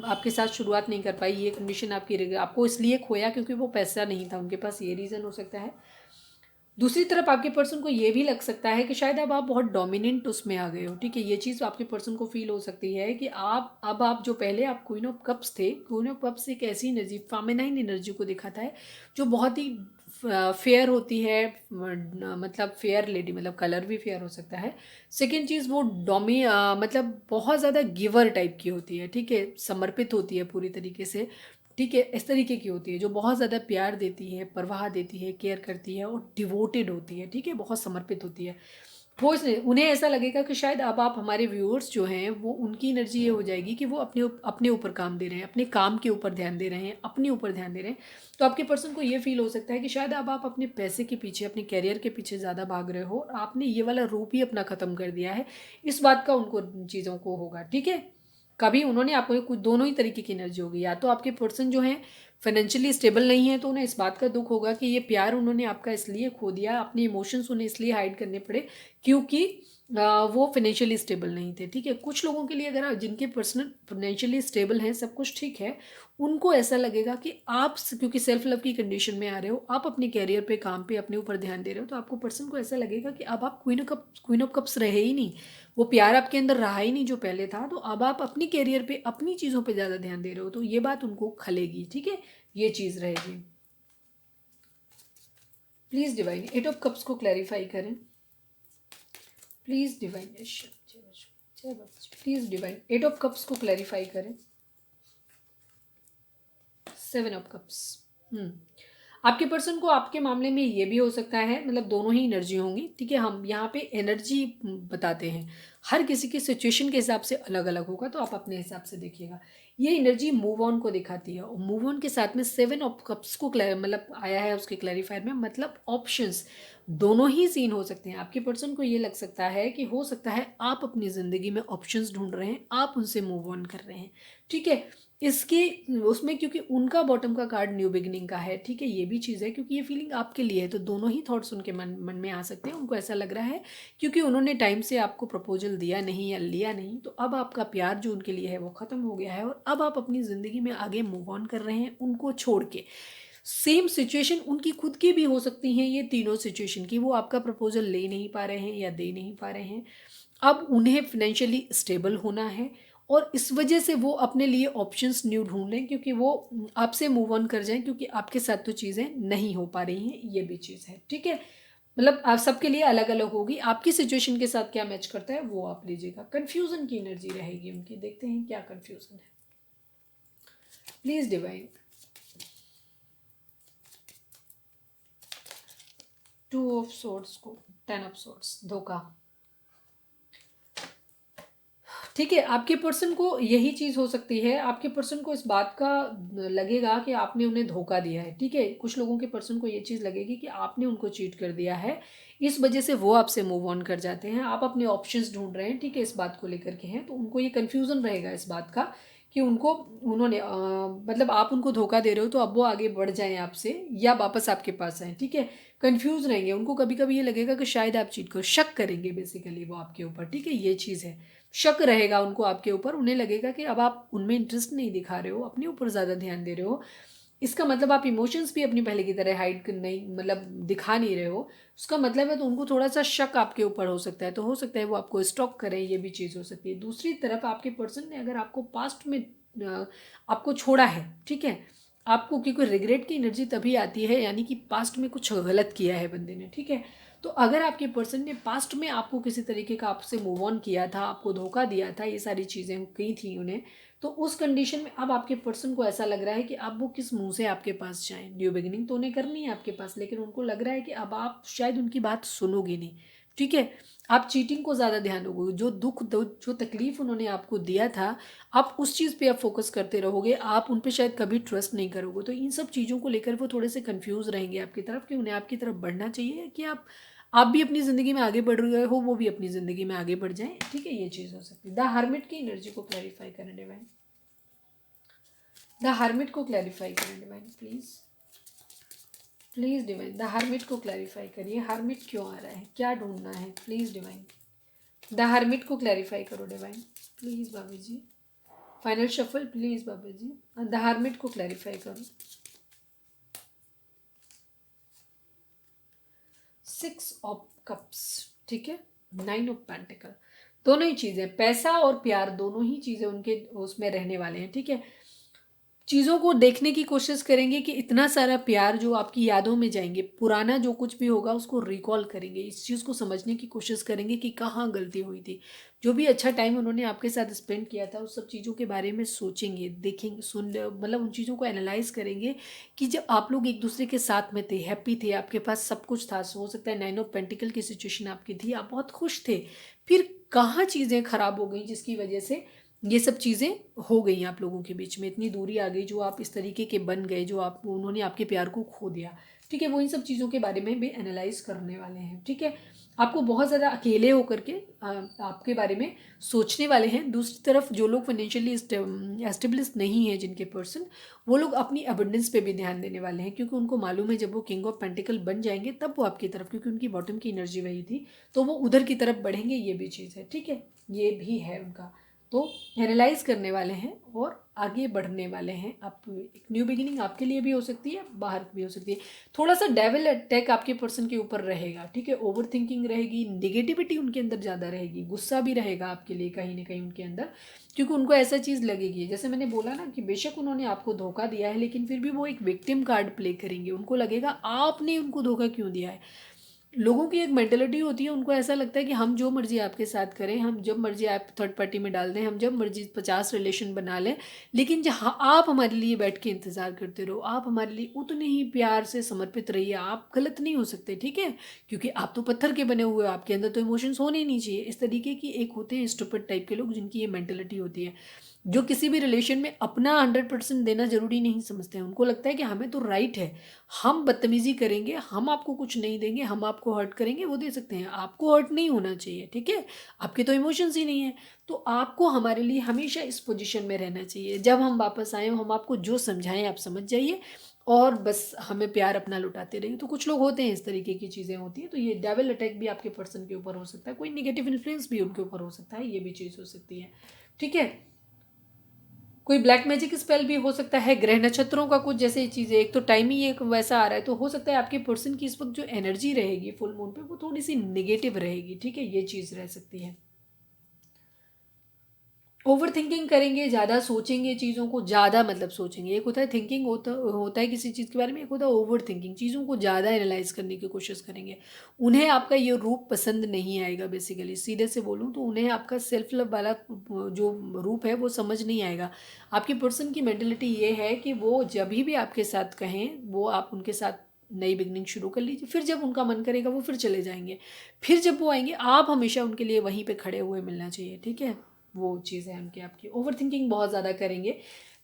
आपके साथ शुरुआत नहीं कर पाई। ये कंडीशन आपकी, आपको इसलिए खोया क्योंकि वो पैसा नहीं था उनके पास, ये रीज़न हो सकता है। दूसरी तरफ आपके पर्सन को ये भी लग सकता है कि शायद अब आप बहुत डोमिनेंट उसमें आ गए हो, ठीक है। ये चीज़ आपके पर्सन को फील हो सकती है कि आप जो पहले आप क्वीन ऑफ कप्स थे, क्वीन ऑफ कप्स एक ऐसी एनर्जी, फेमिनाइन एनर्जी को दिखाता है जो बहुत ही फेयर होती है, मतलब फेयर लेडी, मतलब कलर भी फेयर हो सकता है। सेकेंड चीज़, वो मतलब बहुत ज़्यादा गिवर टाइप की होती है, ठीक है, समर्पित होती है पूरी तरीके से, ठीक है, इस तरीके की होती है जो बहुत ज़्यादा प्यार देती है, परवाह देती है, केयर करती है, और डिवोटेड होती है, ठीक है, बहुत समर्पित होती है। वो इसलिए उन्हें ऐसा लगेगा कि शायद अब आप, हमारे व्यूअर्स जो हैं, वो उनकी एनर्जी ये हो जाएगी कि वो अपने ऊपर काम दे रहे हैं, अपने काम के ऊपर ध्यान दे रहे हैं, अपने ऊपर ध्यान दे रहे हैं। तो आपके पर्सन को ये फील हो सकता है कि शायद अब आप अपने पैसे के पीछे, अपने कैरियर के पीछे ज़्यादा भाग रहे हो, और आपने ये वाला रूप ही अपना ख़त्म कर दिया है, इस बात का उनको, चीज़ों को होगा, ठीक है। कभी उन्होंने आपको, कुछ दोनों ही तरीके की एनर्जी होगी, या तो आपके पर्सन जो हैं फाइनेंशियली स्टेबल नहीं है, तो उन्हें इस बात का दुख होगा कि ये प्यार उन्होंने आपका इसलिए खो दिया, अपने इमोशंस उन्हें इसलिए हाइड करने पड़े क्योंकि वो फाइनेंशियली स्टेबल नहीं थे, ठीक है। कुछ लोगों के लिए, अगर जिनके पर्सनल फाइनेंशियली स्टेबल हैं, सब कुछ ठीक है, उनको ऐसा लगेगा कि आप, क्योंकि सेल्फ लव की कंडीशन में आ रहे हो, आप अपने कैरियर पे, काम पे, अपने ऊपर ध्यान दे रहे हो, तो आपको पर्सन को ऐसा लगेगा कि अब आप क्वीन ऑफ कप्स रहे ही नहीं, वो प्यार आपके अंदर रहा ही नहीं जो पहले था, तो अब आप अपनी कैरियर पे, अपनी चीज़ों पे ज़्यादा ध्यान दे रहे हो, तो ये बात उनको खलेगी, ठीक है, ये चीज़ रहेगी। प्लीज़ डिवाइन 8 ऑफ कप्स को क्लैरिफाई करें, please divine, please divine 8 of cups को क्लैरिफाई करें। 7 ऑफ कप्स। आपके पर्सन को आपके मामले में ये भी हो सकता है, मतलब दोनों ही एनर्जी होंगी, ठीक है। हम यहाँ पे एनर्जी बताते हैं, हर किसी की सिचुएशन के हिसाब से अलग अलग होगा, तो आप अपने हिसाब से देखिएगा। ये एनर्जी मूव ऑन को दिखाती है, और मूव ऑन के साथ में 7 ऑफ कप्स को मतलब आया है उसके क्लैरिफायर में, मतलब ऑप्शंस दोनों ही सीन हो सकते हैं। आपके पर्सन को ये लग सकता है कि हो सकता है आप अपनी ज़िंदगी में ऑप्शंस ढूंढ रहे हैं, आप उनसे मूव ऑन कर रहे हैं, ठीक है। इसके उसमें क्योंकि उनका बॉटम का कार्ड न्यू बिगिनिंग का है, ठीक है, ये भी चीज़ है, क्योंकि ये फीलिंग आपके लिए है, तो दोनों ही थॉट्स उनके मन में आ सकते हैं। उनको ऐसा लग रहा है क्योंकि उन्होंने टाइम से आपको प्रपोजल दिया नहीं या लिया नहीं, तो अब आपका प्यार जो उनके लिए है वो ख़त्म हो गया है, और अब आप अपनी ज़िंदगी में आगे मूव ऑन कर रहे हैं उनको छोड़ के। सेम सिचुएशन उनकी खुद की भी हो सकती हैं, ये तीनों सिचुएशन की। वो आपका प्रपोजल ले नहीं पा रहे हैं या दे नहीं पा रहे हैं, अब उन्हें फिनेंशियली स्टेबल होना है, और इस वजह से वो अपने लिए ऑप्शंस न्यू ढूंढ लें, क्योंकि वो आपसे मूव ऑन कर जाएं, क्योंकि आपके साथ तो चीज़ें नहीं हो पा रही हैं, ये भी चीज़ है, ठीक है। मतलब आप सबके लिए अलग अलग होगी, आपकी सिचुएशन के साथ क्या मैच करता है वो आप लीजिएगा। कन्फ्यूज़न की एनर्जी रहेगी उनकी, देखते हैं क्या कन्फ्यूज़न है। Please divine. 2 ऑफ सोर्ड्स को 10 ऑफ सोर्ड्स, धोखा, ठीक है। आपके पर्सन को यही चीज़ हो सकती है, आपके पर्सन को इस बात का लगेगा कि आपने उन्हें धोखा दिया है, ठीक है। कुछ लोगों के पर्सन को ये चीज़ लगेगी कि आपने उनको चीट कर दिया है, इस वजह से वो आपसे मूव ऑन कर जाते हैं। आप अपने ऑप्शंस ढूंढ रहे हैं, ठीक है, इस बात को लेकर के हैं, तो उनको ये कन्फ्यूज़न रहेगा इस बात का कि उन्होंने मतलब आप उनको धोखा दे रहे हो, तो अब वो आगे बढ़ जाएं आपसे या वापस आपके पास आए, ठीक है। कन्फ्यूज़ रहेंगे, उनको कभी कभी ये लगेगा कि शायद आप चीट करो, शक करेंगे बेसिकली वो आपके ऊपर, ठीक है, ये चीज़ है। शक रहेगा उनको आपके ऊपर, उन्हें लगेगा कि अब आप उनमें इंटरेस्ट नहीं दिखा रहे हो, अपने ऊपर ज़्यादा ध्यान दे रहे हो, इसका मतलब आप इमोशंस भी अपनी पहले की तरह हाइड नहीं, मतलब दिखा नहीं रहे हो, उसका मतलब है, तो उनको थोड़ा सा शक आपके ऊपर हो सकता है, तो हो सकता है वो आपको स्टॉक करें, ये भी चीज़ हो सकती है। दूसरी तरफ आपके पर्सन ने अगर आपको पास्ट में आपको छोड़ा है, ठीक है, आपको, क्योंकि रिग्रेट की एनर्जी तभी आती है, यानी कि पास्ट में कुछ गलत किया है बंदे ने, ठीक है। तो अगर आपके पर्सन ने पास्ट में आपको किसी तरीके का आपसे मूव ऑन किया था, आपको धोखा दिया था, ये सारी चीज़ें कही थी उन्हें, तो उस कंडीशन में अब आपके पर्सन को ऐसा लग रहा है कि अब वो किस मुंह से आपके पास जाएं। न्यू बिगिनिंग तो उन्हें करनी है आपके पास, लेकिन उनको लग रहा है कि अब आप शायद उनकी बात सुनोगे नहीं, ठीक है। आप चीटिंग को ज़्यादा ध्यान दोगे, जो दुख जो तकलीफ उन्होंने आपको दिया था, आप उस चीज़ पे आप फोकस करते रहोगे, आप उन पे शायद कभी ट्रस्ट नहीं करोगे। तो इन सब चीज़ों को लेकर वो थोड़े से कंफ्यूज रहेंगे आपकी तरफ, कि उन्हें आपकी तरफ बढ़ना चाहिए, कि आप भी अपनी ज़िंदगी में आगे बढ़ रहे हो, वो भी अपनी ज़िंदगी में आगे बढ़ जाएं, ठीक है, ये चीज़ हो सकती है। द हर्मिट की एनर्जी को क्लैरिफाई करें डिवाइन। द हर्मिट को क्लैरिफाई करें divine, please please divine. The hermit को क्लैरिफाई करिए, हर्मिट क्यों आ रहा है, क्या ढूंढना है, प्लीज़ डिवाइन। द हर्मिट को क्लैरिफाई करो डिवाइन, प्लीज़ बाबा जी। फाइनल शफल प्लीज़ बाबा जी, द हर्मिट को क्लैरिफाई करो। 6 ऑफ कप्स, ठीक है, 9 ऑफ पेंटिकल, दोनों ही चीज़ें, पैसा और प्यार दोनों ही चीज़ें उनके उसमें रहने वाले हैं, ठीक है। चीज़ों को देखने की कोशिश करेंगे कि इतना सारा प्यार जो आपकी यादों में जाएंगे, पुराना जो कुछ भी होगा उसको रिकॉल करेंगे, इस चीज़ को समझने की कोशिश करेंगे कि कहाँ गलती हुई थी, जो भी अच्छा टाइम उन्होंने आपके साथ स्पेंड किया था, उस सब चीज़ों के बारे में सोचेंगे, देखेंगे, मतलब उन चीज़ों को एनालाइज करेंगे कि जब आप लोग एक दूसरे के साथ में थे, हैप्पी थे, आपके पास सब कुछ था, हो सकता है 9 ऑफ पेंटिकल की सिचुएशन आपकी थी, आप बहुत खुश थे, फिर कहाँ चीज़ें खराब हो गई जिसकी वजह से ये सब चीज़ें हो गई आप लोगों के बीच में, इतनी दूरी आ गई, जो आप इस तरीके के बन गए, जो आप उन्होंने आपके प्यार को खो दिया, ठीक है। वो इन सब चीज़ों के बारे में भी एनालाइज करने वाले हैं, ठीक है। आपको बहुत ज़्यादा अकेले होकर के आपके बारे में सोचने वाले हैं। दूसरी तरफ जो लोग फाइनेंशियली एस्टेब्लिश नहीं है, जिनके पर्सन, वो लोग अपनी अबंडेंस पे भी ध्यान देने वाले हैं, क्योंकि उनको मालूम है जब वो किंग ऑफ पेंटिकल बन जाएंगे तब वो आपकी तरफ, क्योंकि उनकी बॉटम की एनर्जी वही थी, तो वो उधर की तरफ बढ़ेंगे, ये भी चीज़ है, ठीक है, ये भी है उनका। तो एनालाइज करने वाले हैं और आगे बढ़ने वाले हैं। आप एक न्यू बिगिनिंग आपके लिए भी हो सकती है, बाहर भी हो सकती है। थोड़ा सा डेविल अटैक आपके पर्सन के ऊपर रहेगा, ठीक है, ओवर थिंकिंग रहेगी, निगेटिविटी उनके अंदर ज़्यादा रहेगी, गुस्सा भी रहेगा आपके लिए कहीं ना कहीं उनके अंदर, क्योंकि उनको ऐसा चीज़ लगेगी, जैसे मैंने बोला ना कि बेशक उन्होंने आपको धोखा दिया है, लेकिन फिर भी वो एक विक्टिम कार्ड प्ले करेंगे, उनको लगेगा आपने उनको धोखा क्यों दिया है, लोगों की एक मेंटेलिटी होती है, उनको ऐसा लगता है कि हम जो मर्ज़ी आपके साथ करें, हम जब मर्ज़ी आप थर्ड पार्टी में डाल दें, हम जब मर्ज़ी 50 रिलेशन बना लें, लेकिन जहाँ आप हमारे लिए बैठ के इंतज़ार करते रहो, आप हमारे लिए उतने ही प्यार से समर्पित रहिए, आप गलत नहीं हो सकते, ठीक है? क्योंकि आप तो पत्थर के बने हुए हो, आपके अंदर तो इमोशंस होने ही नहीं चाहिए। इस तरीके की एक होते हैं स्टूपिड टाइप के लोग, जिनकी ये मेंटेलिटी होती है, जो किसी भी रिलेशन में अपना 100% देना ज़रूरी नहीं समझते हैं। उनको लगता है कि हमें तो राइट है, हम बदतमीज़ी करेंगे, हम आपको कुछ नहीं देंगे, हम आपको हर्ट करेंगे, वो दे सकते हैं, आपको हर्ट नहीं होना चाहिए, ठीक है? आपके तो इमोशंस ही नहीं है, तो आपको हमारे लिए हमेशा इस पोजीशन में रहना चाहिए। जब हम वापस आएँ, हम आपको जो समझाएँ आप समझ जाइए और बस हमें प्यार अपना लुटाते रहिए। तो कुछ लोग होते हैं, इस तरीके की चीज़ें होती हैं, तो ये डेविल अटैक भी आपके पर्सन के ऊपर हो सकता है, कोई नेगेटिव इन्फ्लुएंस भी उनके ऊपर हो सकता है, ये भी चीज़ हो सकती है, ठीक है? कोई ब्लैक मैजिक स्पेल भी हो सकता है, ग्रह नक्षत्रों का कुछ जैसे चीज़ें, एक तो टाइम ही एक वैसा आ रहा है, तो हो सकता है आपके पर्सन की इस वक्त जो एनर्जी रहेगी फुल मून पे, वो थोड़ी सी नेगेटिव रहेगी, ठीक है? ये चीज़ रह सकती है। ओवर थिंकिंग करेंगे, ज़्यादा सोचेंगे चीज़ों को, ज़्यादा मतलब सोचेंगे। एक होता है थिंकिंग, होता होता है किसी चीज़ के बारे में, एक होता है ओवर थिंकिंग, चीज़ों को ज़्यादा एनालाइज करने की कोशिश करेंगे। उन्हें आपका ये रूप पसंद नहीं आएगा, बेसिकली सीधे से बोलूँ तो उन्हें आपका सेल्फ लव वाला जो रूप है वो समझ नहीं आएगा। आपके पर्सन की मेंटेलिटी ये है कि वो जब भी आपके साथ कहें, वो आप उनके साथ नई बिगनिंग शुरू कर लीजिए, फिर जब उनका मन करेगा वो फिर चले जाएंगे, फिर जब वो आएंगे आप हमेशा उनके लिए वहीं पे खड़े हुए मिलना चाहिए, ठीक है? वो चीज़ है उनकी। आपकी ओवर थिंकिंग बहुत ज़्यादा करेंगे।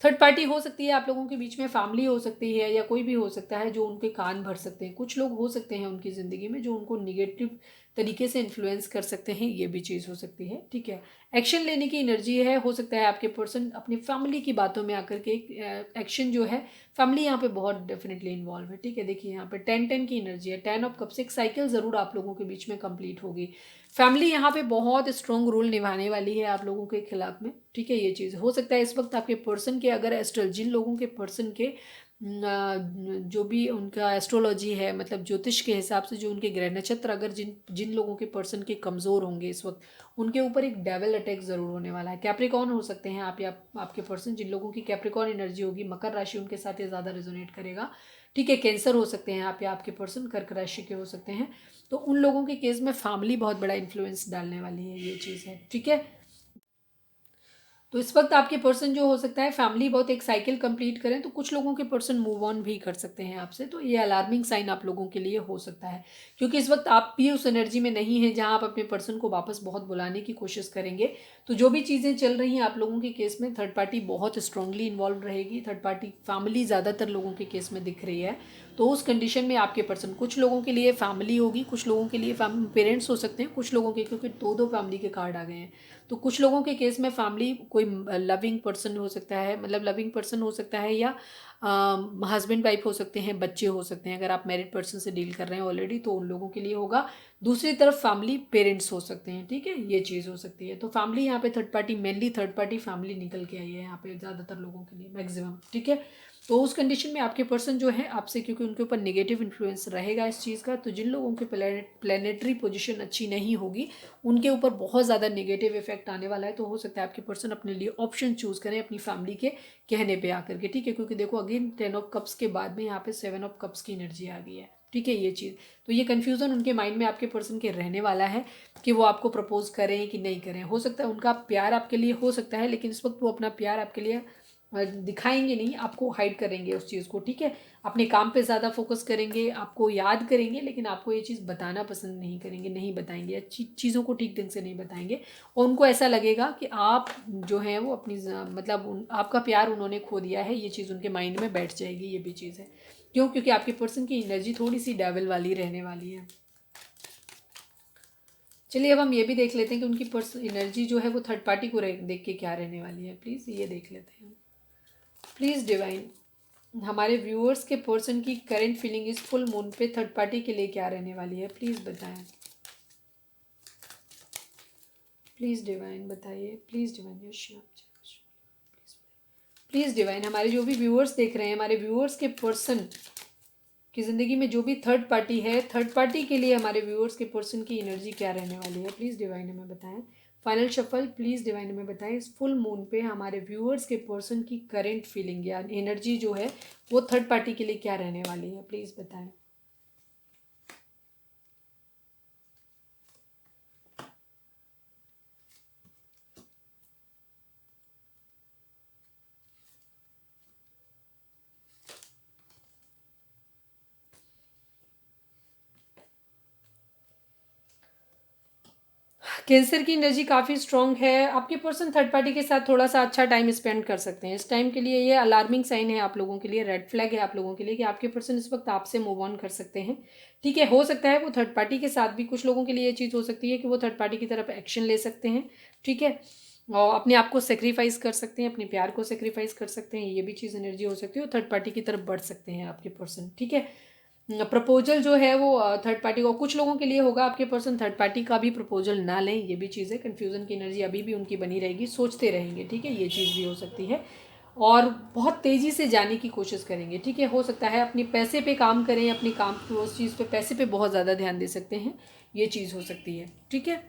थर्ड पार्टी हो सकती है आप लोगों के बीच में, फैमिली हो सकती है या कोई भी हो सकता है जो उनके कान भर सकते हैं। कुछ लोग हो सकते हैं उनकी ज़िंदगी में जो उनको निगेटिव तरीके से इन्फ्लुएंस कर सकते हैं, ये भी चीज़ हो सकती है, ठीक है? एक्शन लेने की एनर्जी है, हो सकता है आपके पर्सन अपनी फैमिली की बातों में आकर के एक्शन जो है, फैमिली यहाँ पे बहुत डेफिनेटली इन्वॉल्व है, ठीक है? देखिए यहाँ पे 10-10 की एनर्जी है, 10 ऑफ कप्स, एक साइकिल ज़रूर आप लोगों के बीच में कंप्लीट होगी। फैमिली यहाँ पे बहुत स्ट्रॉन्ग रोल निभाने वाली है आप लोगों के खिलाफ में, ठीक है? ये चीज़ हो सकता है इस वक्त आपके पर्सन के, अगर एस्ट्रल जिन लोगों के पर्सन के जो भी उनका एस्ट्रोलॉजी है, मतलब ज्योतिष के हिसाब से जो उनके ग्रह नक्षत्र, अगर जिन जिन लोगों के पर्सन के कमज़ोर होंगे इस वक्त, उनके ऊपर एक डेविल अटैक ज़रूर होने वाला है। कैप्रिकॉन हो सकते हैं आप, या आपके पर्सन जिन लोगों की कैप्रिकॉन एनर्जी होगी, मकर राशि उनके साथ ये ज़्यादा रेजोनेट करेगा, ठीक है? कैंसर हो सकते हैं आप, या आपके पर्सन कर्क राशि के हो सकते हैं। तो उन लोगों के केस में फैमिली बहुत बड़ा इन्फ्लुएंस डालने वाली है, ये चीज़ है, ठीक है? तो इस वक्त आपके पर्सन जो हो सकता है फैमिली बहुत एक साइकिल कंप्लीट करें, तो कुछ लोगों के पर्सन मूव ऑन भी कर सकते हैं आपसे, तो ये अलार्मिंग साइन आप लोगों के लिए हो सकता है, क्योंकि इस वक्त आप भी उस एनर्जी में नहीं है जहां आप अपने पर्सन को वापस बहुत बुलाने की कोशिश करेंगे। तो जो भी चीज़ें चल रही हैं आप लोगों के केस में, थर्ड पार्टी बहुत स्ट्रांगली इन्वॉल्व रहेगी, थर्ड पार्टी फैमिली ज़्यादातर लोगों के केस में दिख रही है। तो उस कंडीशन में आपके पर्सन, कुछ लोगों के लिए फैमिली होगी, कुछ लोगों के लिए पेरेंट्स हो सकते हैं, कुछ लोगों के, क्योंकि दो दो फैमिली के कार्ड आ गए हैं, तो कुछ लोगों के केस में फैमिली कोई लविंग पर्सन हो सकता है, मतलब लविंग पर्सन हो सकता है, या हस्बैंड वाइफ हो सकते हैं, बच्चे हो सकते हैं। अगर आप मैरिड पर्सन से डील कर रहे हैं ऑलरेडी तो उन लोगों के लिए होगा। दूसरी तरफ फैमिली पेरेंट्स हो सकते हैं, ठीक है? ये चीज़ हो सकती है। तो फैमिली यहाँ पे third party, mainly third party family निकल के आई है यहाँ पे ज़्यादातर लोगों के लिए, मैक्सिमम, ठीक है? तो उस कंडीशन में आपके पर्सन जो है आपसे, क्योंकि उनके ऊपर नेगेटिव इन्फ्लुएंस रहेगा इस चीज़ का, तो जिन लोगों की प्लानिटरी पोजीशन अच्छी नहीं होगी उनके ऊपर बहुत ज़्यादा नेगेटिव इफेक्ट आने वाला है। तो हो सकता है आपके पर्सन अपने लिए ऑप्शन चूज़ करें अपनी फैमिली के कहने पे आकर के, ठीक है? क्योंकि देखो अगेन 10 ऑफ कप्स के बाद में यहाँ पे 7 ऑफ कप्स की एनर्जी आ गई है, ठीक है? ये चीज़, तो ये कन्फ्यूज़न उनके माइंड में आपके पर्सन के रहने वाला है कि वो आपको प्रपोज करें कि नहीं करें। हो सकता है उनका प्यार आपके लिए हो सकता है, लेकिन इस वक्त वो अपना प्यार आपके लिए दिखाएंगे नहीं, आपको हाइड करेंगे उस चीज़ को, ठीक है? अपने काम पे ज़्यादा फोकस करेंगे, आपको याद करेंगे, लेकिन आपको ये चीज़ बताना पसंद नहीं करेंगे, नहीं बताएंगे, अच्छी चीज़ों को ठीक ढंग से नहीं बताएंगे। और उनको ऐसा लगेगा कि आप जो हैं वो अपनी मतलब आपका प्यार उन्होंने खो दिया है, ये चीज़ उनके माइंड में बैठ जाएगी, ये भी चीज़ है। क्यों? क्योंकि आपके पर्सन की एनर्जी थोड़ी सी डेविल वाली रहने वाली है। चलिए अब हम ये भी देख लेते हैं कि उनकी पर्सन एनर्जी जो है वो थर्ड पार्टी को देख के क्या रहने वाली है। प्लीज़ ये देख लेते हैं, प्लीज़ डिवाइन हमारे व्यूअर्स के पर्सन की करंट फीलिंग इस फुल मून पे थर्ड पार्टी के लिए क्या रहने वाली है, प्लीज़ बताएं। प्लीज़ डिवाइन बताइए, please divine, Yash please divine हमारे जो भी व्यूअर्स देख रहे हैं, हमारे व्यूअर्स के पर्सन की ज़िंदगी में जो भी थर्ड पार्टी है, थर्ड पार्टी के लिए हमारे व्यूअर्स के पर्सन की एनर्जी क्या रहने वाली है, प्लीज़ डिवाइन हमें बताएं। फाइनल शफल, प्लीज़ डिवाइन हमें बताएं इस फुल मून पे हमारे व्यूअर्स के पर्सन की करंट फीलिंग या एनर्जी जो है वो थर्ड पार्टी के लिए क्या रहने वाली है, प्लीज़ बताएं। कैंसर की एनर्जी काफ़ी स्ट्रॉन्ग है। आपके पर्सन थर्ड पार्टी के साथ थोड़ा सा अच्छा टाइम स्पेंड कर सकते हैं। इस टाइम के लिए ये अलार्मिंग साइन है आप लोगों के लिए, रेड फ्लैग है आप लोगों के लिए कि आपके पर्सन इस वक्त आपसे मूव ऑन कर सकते हैं। ठीक है, हो सकता है वो थर्ड पार्टी के साथ भी, कुछ लोगों के लिए ये चीज़ हो सकती है कि वो थर्ड पार्टी की तरफ एक्शन ले सकते हैं। ठीक है, और अपने आप को सेक्रीफाइस कर सकते हैं, अपने प्यार को सेक्रीफाइस कर सकते हैं, ये भी चीज़ एनर्जी हो सकती है। और थर्ड पार्टी की तरफ बढ़ सकते हैं आपके पर्सन। ठीक है, प्रपोजल जो है वो थर्ड पार्टी को, कुछ लोगों के लिए होगा आपके पर्सन थर्ड पार्टी का भी प्रपोजल ना लें, ये भी चीज़ है। कन्फ्यूज़न की एनर्जी अभी भी उनकी बनी रहेगी, सोचते रहेंगे। ठीक है, ये चीज़ भी हो सकती है। और बहुत तेज़ी से जाने की कोशिश करेंगे। ठीक है, हो सकता है अपने पैसे पे काम करें, अपनी काम की उस चीज़ पे, पैसे पे बहुत ज़्यादा ध्यान दे सकते हैं, ये चीज़ हो सकती है। ठीक है,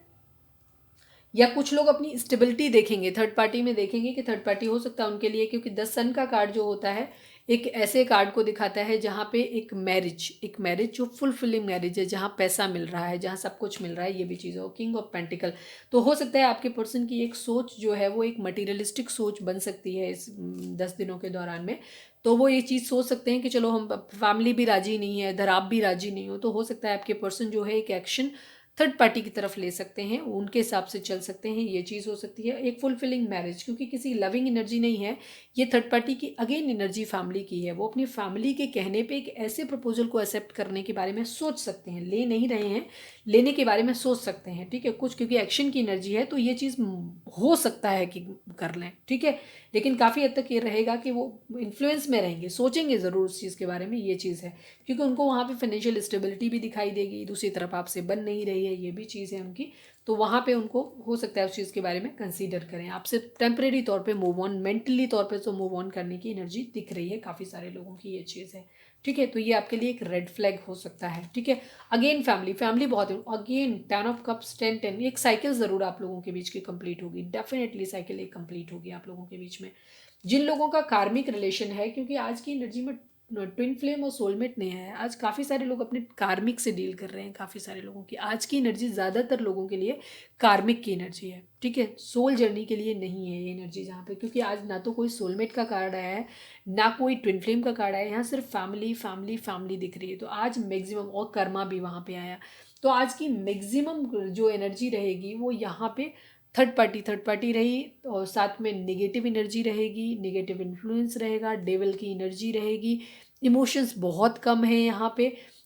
या कुछ लोग अपनी स्टेबिलिटी देखेंगे, थर्ड पार्टी में देखेंगे कि थर्ड पार्टी हो सकता है उनके लिए, क्योंकि 10 सन का कार्ड जो होता है एक ऐसे कार्ड को दिखाता है जहाँ पे एक मैरिज जो फुलफिलिंग मैरिज है, जहाँ पैसा मिल रहा है, जहाँ सब कुछ मिल रहा है, ये भी चीज़ हो। किंग ऑफ पेंटिकल, तो हो सकता है आपके पर्सन की एक सोच जो है वो एक मटीरियलिस्टिक सोच बन सकती है इस 10 दिनों के दौरान में। तो वो ये चीज़ सोच सकते हैं कि चलो हम, फैमिली भी राजी नहीं है, इधर आप भी राजी नहीं हो, तो हो सकता है आपके पर्सन जो है एक एक्शन थर्ड पार्टी की तरफ ले सकते हैं, उनके हिसाब से चल सकते हैं, ये चीज़ हो सकती है। एक फुलफिलिंग मैरिज, क्योंकि किसी लविंग एनर्जी नहीं है ये, थर्ड पार्टी की अगेन एनर्जी फैमिली की है। वो अपनी फैमिली के कहने पे एक ऐसे प्रपोजल को एक्सेप्ट करने के बारे में सोच सकते हैं, ले नहीं रहे हैं, लेने के बारे में सोच सकते हैं। ठीक है, कुछ क्योंकि एक्शन की एनर्जी है तो ये चीज़ हो सकता है कि कर लें। ठीक है, लेकिन काफ़ी हद तक ये रहेगा कि वो इन्फ्लुएंस में रहेंगे, सोचेंगे ज़रूर उस चीज़ के बारे में, ये चीज़ है। क्योंकि उनको वहाँ पे फाइनेंशियल स्टेबिलिटी भी दिखाई देगी, दूसरी तरफ आपसे बन नहीं रही है, ये भी चीज़ है उनकी। तो वहाँ पे उनको हो सकता है उस चीज़ के बारे में कंसीडर करें, आपसे टेम्परेरी तौर पे मूव ऑन, मेंटली तौर पे तो मूव ऑन करने की एनर्जी दिख रही है काफ़ी सारे लोगों की, ये चीज़ है। ठीक है, तो ये आपके लिए एक रेड फ्लैग हो सकता है। ठीक है, अगेन फैमिली बहुत है। अगेन 10 ऑफ कप्स, 10 10, एक साइकिल ज़रूर आप लोगों के बीच की कंप्लीट होगी, डेफिनेटली साइकिल एक कंप्लीट होगी आप लोगों के बीच में। जिन लोगों का कार्मिक रिलेशन है, क्योंकि आज की एनर्जी में ट्विन फ्लेम और सोलमेट नहीं है, आज काफ़ी सारे लोग अपने कार्मिक से डील कर रहे हैं। काफ़ी सारे लोगों की आज की एनर्जी, ज़्यादातर लोगों के लिए कार्मिक की एनर्जी है। ठीक है, सोल जर्नी के लिए नहीं है ये एनर्जी जहाँ पे, क्योंकि आज ना तो कोई सोलमेट का कार्ड आया है, ना कोई ट्विन फ्लेम का कार्ड आया है, यहाँ सिर्फ फैमिली फैमिली फैमिली दिख रही है। तो आज मैक्सिमम, और कर्मा भी वहाँ पे आया, तो आज की मैक्सिमम जो एनर्जी रहेगी वो यहाँ पे थर्ड पार्टी रही, और साथ में नेगेटिव एनर्जी रहेगी, नेगेटिव इन्फ्लुएंस रहेगा, डेविल की एनर्जी रहेगी, इमोशंस बहुत कम है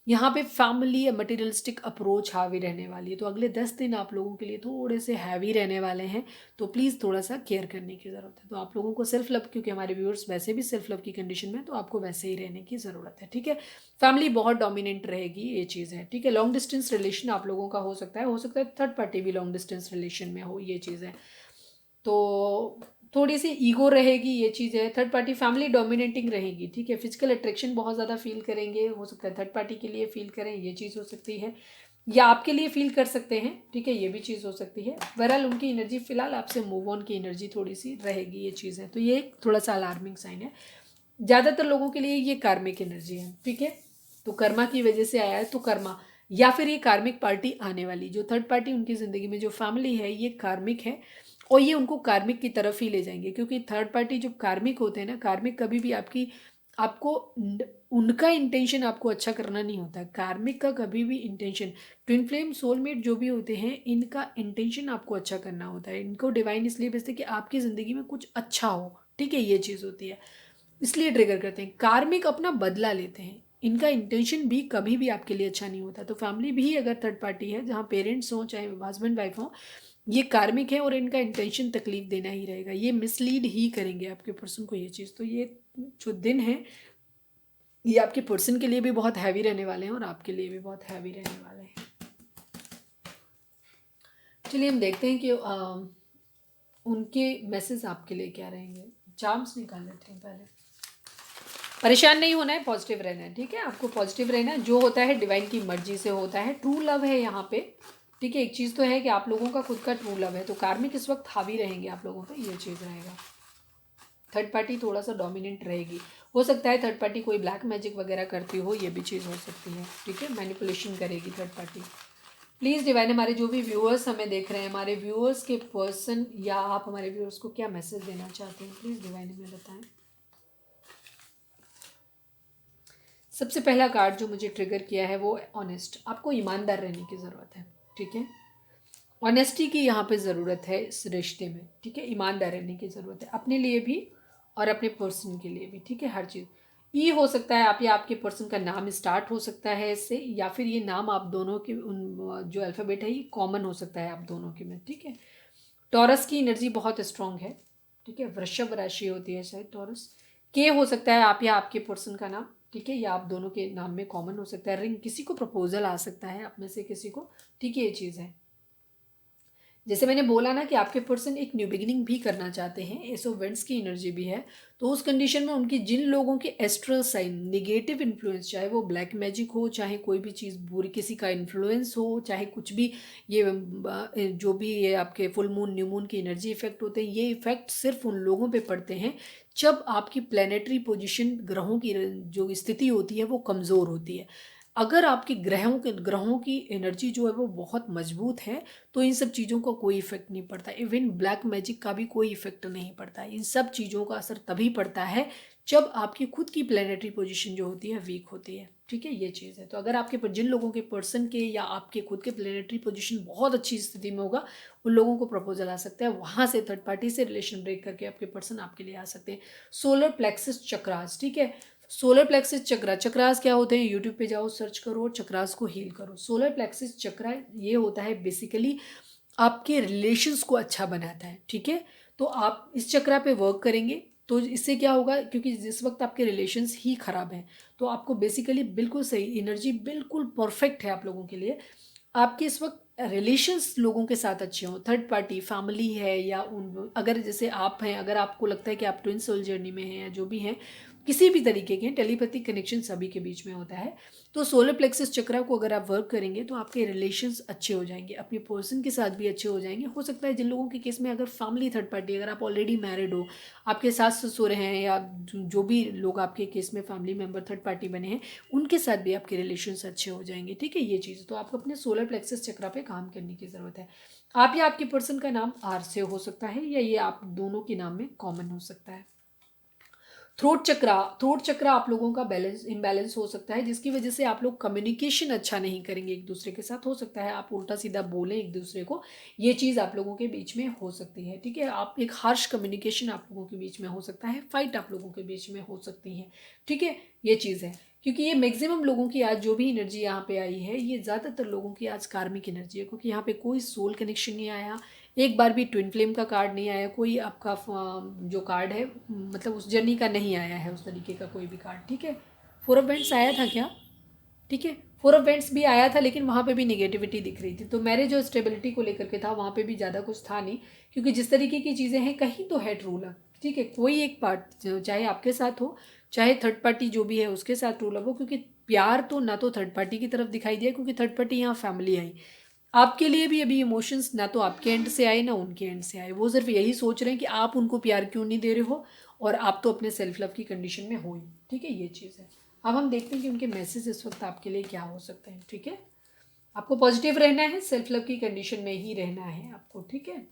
यहाँ पे फैमिली मटेरियलिस्टिक अप्रोच हावी रहने वाली है। तो अगले 10 दिन आप लोगों के लिए थोड़े से हैवी रहने वाले हैं, तो प्लीज़ थोड़ा सा केयर करने की ज़रूरत है। तो आप लोगों को सेल्फ लव, क्योंकि हमारे व्यूअर्स वैसे भी सेल्फ लव की कंडीशन में, तो आपको वैसे ही रहने की ज़रूरत है। ठीक है, फैमिली बहुत डोमिनेंट रहेगी, ये चीज़ है। ठीक है, लॉन्ग डिस्टेंस रिलेशन आप लोगों का हो सकता है थर्ड पार्टी भी लॉन्ग डिस्टेंस रिलेशन में हो, ये चीज़ है। तो थोड़ी सी ईगो रहेगी, ये चीज़ है। थर्ड पार्टी फैमिली डोमिनेटिंग रहेगी। ठीक है, फिजिकल अट्रैक्शन बहुत ज़्यादा फील करेंगे, हो सकता है थर्ड पार्टी के लिए फील करें, ये चीज़ हो सकती है, या आपके लिए फील कर सकते हैं। ठीक है, ये भी चीज़ हो सकती है। बहरहाल उनकी एनर्जी फिलहाल आपसे मूव ऑन की एनर्जी थोड़ी सी रहेगी, ये चीज़ है। तो ये एक थोड़ा सा अलार्मिंग साइन है। ज़्यादातर लोगों के लिए ये कार्मिक एनर्जी है। ठीक है, तो कर्मा की वजह से आया है, तो कर्मा, या फिर ये कार्मिक पार्टी आने वाली, जो थर्ड पार्टी उनकी ज़िंदगी में जो फैमिली है, ये कार्मिक है, और ये उनको कार्मिक की तरफ ही ले जाएंगे। क्योंकि थर्ड पार्टी जो कार्मिक होते हैं ना, कार्मिक कभी भी आपको उनका इंटेंशन आपको अच्छा करना नहीं होता है। कार्मिक का कभी भी इंटेंशन, ट्विन फ्लेम सोलमेट जो भी होते हैं, इनका इंटेंशन आपको अच्छा करना होता है। इनको डिवाइन इसलिए भेजते हैं कि आपकी ज़िंदगी में कुछ अच्छा हो। ठीक है, ये चीज़ होती है, इसलिए ट्रिगर करते हैं। कार्मिक अपना बदला लेते हैं, इनका इंटेंशन भी कभी भी आपके लिए अच्छा नहीं होता। तो फैमिली भी अगर थर्ड पार्टी है, जहाँ पेरेंट्स हों चाहे हस्बैंड वाइफ हों, ये कार्मिक है और इनका इंटेंशन तकलीफ देना ही रहेगा, ये मिसलीड ही करेंगे आपके पर्सन को, ये चीज़। तो ये जो दिन है, ये आपके पर्सन के लिए भी बहुत हैवी रहने वाले हैं और आपके लिए भी बहुत हैवी रहने वाले हैं। चलिए हम देखते हैं कि उनके मैसेज आपके लिए क्या रहेंगे। चार्म्स निकाल लेते हैं पहले। परेशान नहीं होना है, पॉजिटिव रहना है। ठीक है, आपको पॉजिटिव रहना है, जो होता है डिवाइन की मर्जी से होता है। ट्रू लव है यहाँ पे। ठीक है, एक चीज़ तो है कि आप लोगों का खुद का ट्रू लव है, तो कार्मिक इस वक्त हावी रहेंगे आप लोगों पे, ये चीज़ रहेगा। थर्ड पार्टी थोड़ा सा डोमिनेंट रहेगी, हो सकता है थर्ड पार्टी कोई ब्लैक मैजिक वगैरह करती हो, ये भी चीज़ हो सकती है। ठीक है, मैनिपुलेशन करेगी थर्ड पार्टी। प्लीज़ डिवाइन, हमारे जो भी व्यूअर्स हमें देख रहे हैं, हमारे व्यूअर्स के पर्सन, या आप हमारे व्यूअर्स को क्या मैसेज देना चाहते हैं, प्लीज़ डिवाइन हमें बताएं। सबसे पहला कार्ड जो मुझे ट्रिगर किया है वो ऑनेस्ट, आपको ईमानदार रहने की ज़रूरत है। ठीक है, ऑनेस्टी की यहाँ पे ज़रूरत है इस रिश्ते में, ठीक है। ईमानदार रहने की ज़रूरत है अपने लिए भी और अपने पर्सन के लिए भी, ठीक है। हर चीज़ ई हो सकता है आप या आपके पर्सन का नाम स्टार्ट हो सकता है इससे, या फिर ये नाम आप दोनों के उन जो अल्फ़ाबेट है ये कॉमन हो सकता है आप दोनों के में, ठीक है। टॉरस की एनर्जी बहुत स्ट्रांग है, ठीक है। वृषभ राशि होती है शायद टॉरस। के हो सकता है आप या आपके पर्सन का नाम, ठीक है, या आप दोनों के नाम में कॉमन हो सकता है। रिंग, किसी को प्रपोजल आ सकता है आप में से किसी को, ठीक है, ये चीज़ है। जैसे मैंने बोला ना कि आपके पर्सन एक न्यू बिगिनिंग भी करना चाहते हैं, एसो वेंट्स की एनर्जी भी है। तो उस कंडीशन में उनकी जिन लोगों के एस्ट्रल साइन नेगेटिव इन्फ्लुएंस, चाहे वो ब्लैक मैजिक हो, चाहे कोई भी चीज़ बुरी किसी का इन्फ्लुएंस हो, चाहे कुछ भी, ये जो भी ये आपके फुल मून न्यू मून की एनर्जी इफेक्ट होते हैं, ये इफेक्ट सिर्फ उन लोगों पे पड़ते हैं जब आपकी प्लानिटरी पोजीशन, ग्रहों की जो स्थिति होती है वो कमज़ोर होती है। अगर आपकी ग्रहों की एनर्जी जो है वो बहुत मजबूत है तो इन सब चीज़ों का कोई इफेक्ट नहीं पड़ता। इवन ब्लैक मैजिक का भी कोई इफेक्ट नहीं पड़ता। इन सब चीज़ों का असर तभी पड़ता है जब आपकी खुद की प्लेनेटरी पोजीशन जो होती है वीक होती है, ठीक है, ये चीज़ है। तो अगर आपके जिन लोगों के पर्सन के या आपके खुद के प्लेनेटरी पोजीशन बहुत अच्छी स्थिति में होगा, उन लोगों को प्रपोजल आ सकता है, वहाँ से थर्ड पार्टी से रिलेशन ब्रेक करके आपके पर्सन आपके लिए आ सकते हैं। सोलर प्लेक्सस चक्रास, ठीक है। सोलर प्लेक्सिस चक्रा, चक्रास क्या होते हैं, यूट्यूब पे जाओ सर्च करो और चक्रास को हील करो। सोलर प्लेक्सिस चक्रा ये होता है बेसिकली आपके रिलेशंस को अच्छा बनाता है, ठीक है। तो आप इस चक्रा पे वर्क करेंगे तो इससे क्या होगा, क्योंकि जिस वक्त आपके रिलेशंस ही ख़राब हैं तो आपको बेसिकली बिल्कुल सही एनर्जी, बिल्कुल परफेक्ट है आप लोगों के लिए। आपके इस वक्त रिलेशंस लोगों के साथ अच्छे हों, थर्ड पार्टी फैमिली है या उन, अगर जैसे आप हैं, अगर आपको लगता है कि आप ट्विन सोल जर्नी में हैं या जो भी हैं, किसी भी तरीके के टेलीपैथिक कनेक्शन सभी के बीच में होता है। तो सोलर प्लेक्सस चक्रा को अगर आप वर्क करेंगे तो आपके रिलेशंस अच्छे हो जाएंगे, अपने पर्सन के साथ भी अच्छे हो जाएंगे। हो सकता है जिन लोगों के केस में अगर फैमिली थर्ड पार्टी, अगर आप ऑलरेडी मैरिड हो, आपके सास ससुर हैं या जो भी लोग आपके केस में फैमिली मेम्बर थर्ड पार्टी बने हैं, उनके साथ भी आपके रिलेशंस अच्छे हो जाएंगे, ठीक है, ये चीज़। तो आपको अपने सोलर प्लेक्सस चक्रा पे काम करने की ज़रूरत है। आप या आपके पर्सन का नाम आर से हो सकता है या ये आप दोनों के नाम में कॉमन हो सकता है। थ्रोट चक्रा आप लोगों का बैलेंस इम्बैलेंस हो सकता है, जिसकी वजह से आप लोग कम्युनिकेशन अच्छा नहीं करेंगे एक दूसरे के साथ। हो सकता है आप उल्टा सीधा बोलें एक दूसरे को, ये चीज़ आप लोगों के बीच में हो सकती है, ठीक है। आप एक हार्श कम्युनिकेशन आप लोगों के बीच में हो सकता है, फाइट आप लोगों के बीच में हो सकती है, ठीक है, ये चीज़ है। क्योंकि ये मैक्सिमम लोगों की आज जो भी एनर्जी यहाँ पे आई है, ये ज़्यादातर लोगों की आज कार्मिक एनर्जी है, क्योंकि यहाँ पे कोई सोल कनेक्शन नहीं आया, एक बार भी ट्विन फ्लेम का कार्ड नहीं आया, कोई आपका जो कार्ड है मतलब उस जर्नी का नहीं आया है, उस तरीके का कोई भी कार्ड, ठीक है। फोर ऑफ वेंट्स आया था क्या, ठीक है, फोर ऑफ वेंट्स भी आया था, लेकिन वहाँ पे भी नेगेटिविटी दिख रही थी। तो मैरिज और स्टेबिलिटी को लेकर के था, वहाँ पे भी ज़्यादा कुछ था नहीं, क्योंकि जिस तरीके की चीज़ें हैं कहीं तो हेड रूलर, ठीक है, कोई एक पार्ट चाहे आपके साथ हो चाहे थर्ड पार्टी जो भी है उसके साथ रूलर हो, क्योंकि प्यार तो ना तो थर्ड पार्टी की तरफ दिखाई दिया, क्योंकि थर्ड पार्टी यहाँ फैमिली आई। आपके लिए भी अभी इमोशंस ना तो आपके एंड से आए ना उनके एंड से आए, वो सिर्फ यही सोच रहे हैं कि आप उनको प्यार क्यों नहीं दे रहे हो, और आप तो अपने सेल्फ लव की कंडीशन में हो ही, ठीक है, ये चीज़ है। अब हम देखते हैं कि उनके मैसेज इस वक्त आपके लिए क्या हो सकते हैं, ठीक है। आपको पॉजिटिव रहना है, सेल्फ लव की कंडीशन में ही रहना है आपको, ठीक है।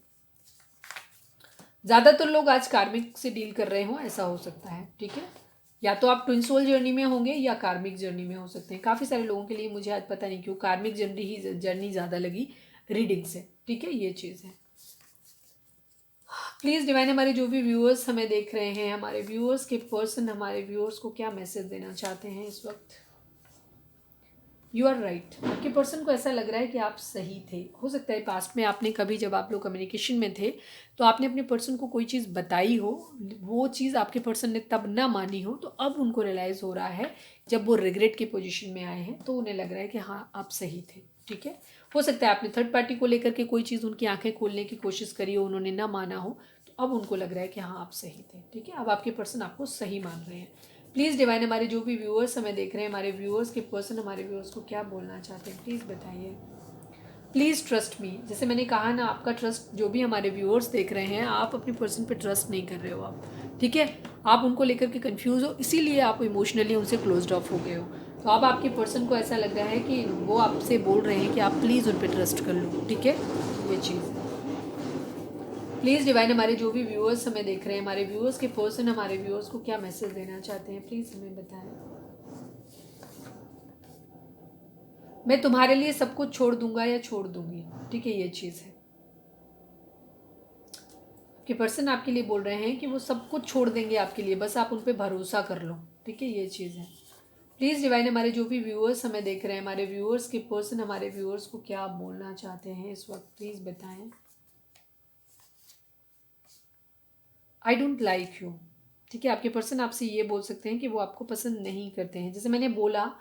ज़्यादातर लोग आज कार्मिक से डील कर रहे हो, ऐसा हो सकता है, ठीक है। या तो आप ट्विन सोल जर्नी में होंगे या कार्मिक जर्नी में हो सकते हैं। काफ़ी सारे लोगों के लिए मुझे आज पता नहीं क्यों कार्मिक जर्नी ज़्यादा लगी रीडिंग से, ठीक है, ये चीज़ है। प्लीज़ डिवाइन, हमारे जो भी व्यूअर्स हमें देख रहे हैं, हमारे व्यूअर्स के पर्सन हमारे व्यूअर्स को क्या मैसेज देना चाहते हैं इस वक्त। यू आर राइट, आपके पर्सन को ऐसा लग रहा है कि आप सही थे। हो सकता है पास्ट में आपने कभी, जब आप लोग कम्युनिकेशन में थे, तो आपने अपने पर्सन को कोई चीज़ बताई हो, वो चीज़ आपके पर्सन ने तब ना मानी हो, तो अब उनको रियलाइज़ हो रहा है, जब वो रिग्रेट की पोजीशन में आए हैं तो उन्हें लग रहा है कि हाँ आप सही थे, ठीक है। हो सकता है आपने थर्ड पार्टी को लेकर के कोई चीज़ उनकी आंखें खोलने की कोशिश करी हो, उन्होंने ना माना हो, तो अब उनको लग रहा है कि हाँ आप सही थे, ठीक है। अब आपके पर्सन आपको सही मान रहे हैं। प्लीज़ डिवाइन, हमारे जो भी व्यूअर्स हमें देख रहे हैं, हमारे व्यूअर्स के पर्सन हमारे व्यूअर्स को क्या बोलना चाहते हैं, प्लीज़ बताइए। प्लीज़ ट्रस्ट मी, जैसे मैंने कहा ना, आपका ट्रस्ट, जो भी हमारे व्यूअर्स देख रहे हैं, आप अपने पर्सन पे ट्रस्ट नहीं कर रहे हो आप, ठीक है। आप उनको लेकर के कंफ्यूज हो, इसीलिए आप इमोशनली उनसे क्लोज्ड ऑफ हो गए हो। तो अब आपके पर्सन को ऐसा लग रहा है कि वो आपसे बोल रहे हैं कि आप प्लीज़ उन पर ट्रस्ट कर लो, ठीक है, ये चीज़ है। प्लीज़ डिवाइन, हमारे जो भी व्यूअर्स हमें देख रहे हैं, हमारे व्यूअर्स के पर्सन हमारे व्यूअर्स को क्या मैसेज देना चाहते हैं, प्लीज़ हमें बताएं। मैं तुम्हारे लिए सब कुछ छोड़ दूंगा या छोड़ दूंगी, ठीक है, ये चीज़ है। कि पर्सन आपके लिए बोल रहे हैं कि वो सब कुछ छोड़ देंगे आपके लिए, बस आप उन पर भरोसा कर लो। ठीक है, ये चीज़ है। प्लीज़ डिवाइन हमारे जो भी व्यूअर्स हमें देख रहे हैं, हमारे व्यूअर्स के पर्सन हमारे व्यूअर्स को क्या बोलना चाहते हैं इस वक्त, प्लीज़ बताएं। I don't like you. ठीक है, आपके पर्सन आपसे ये बोल सकते हैं कि वो आपको पसंद नहीं करते हैं। जैसे मैंने बोला,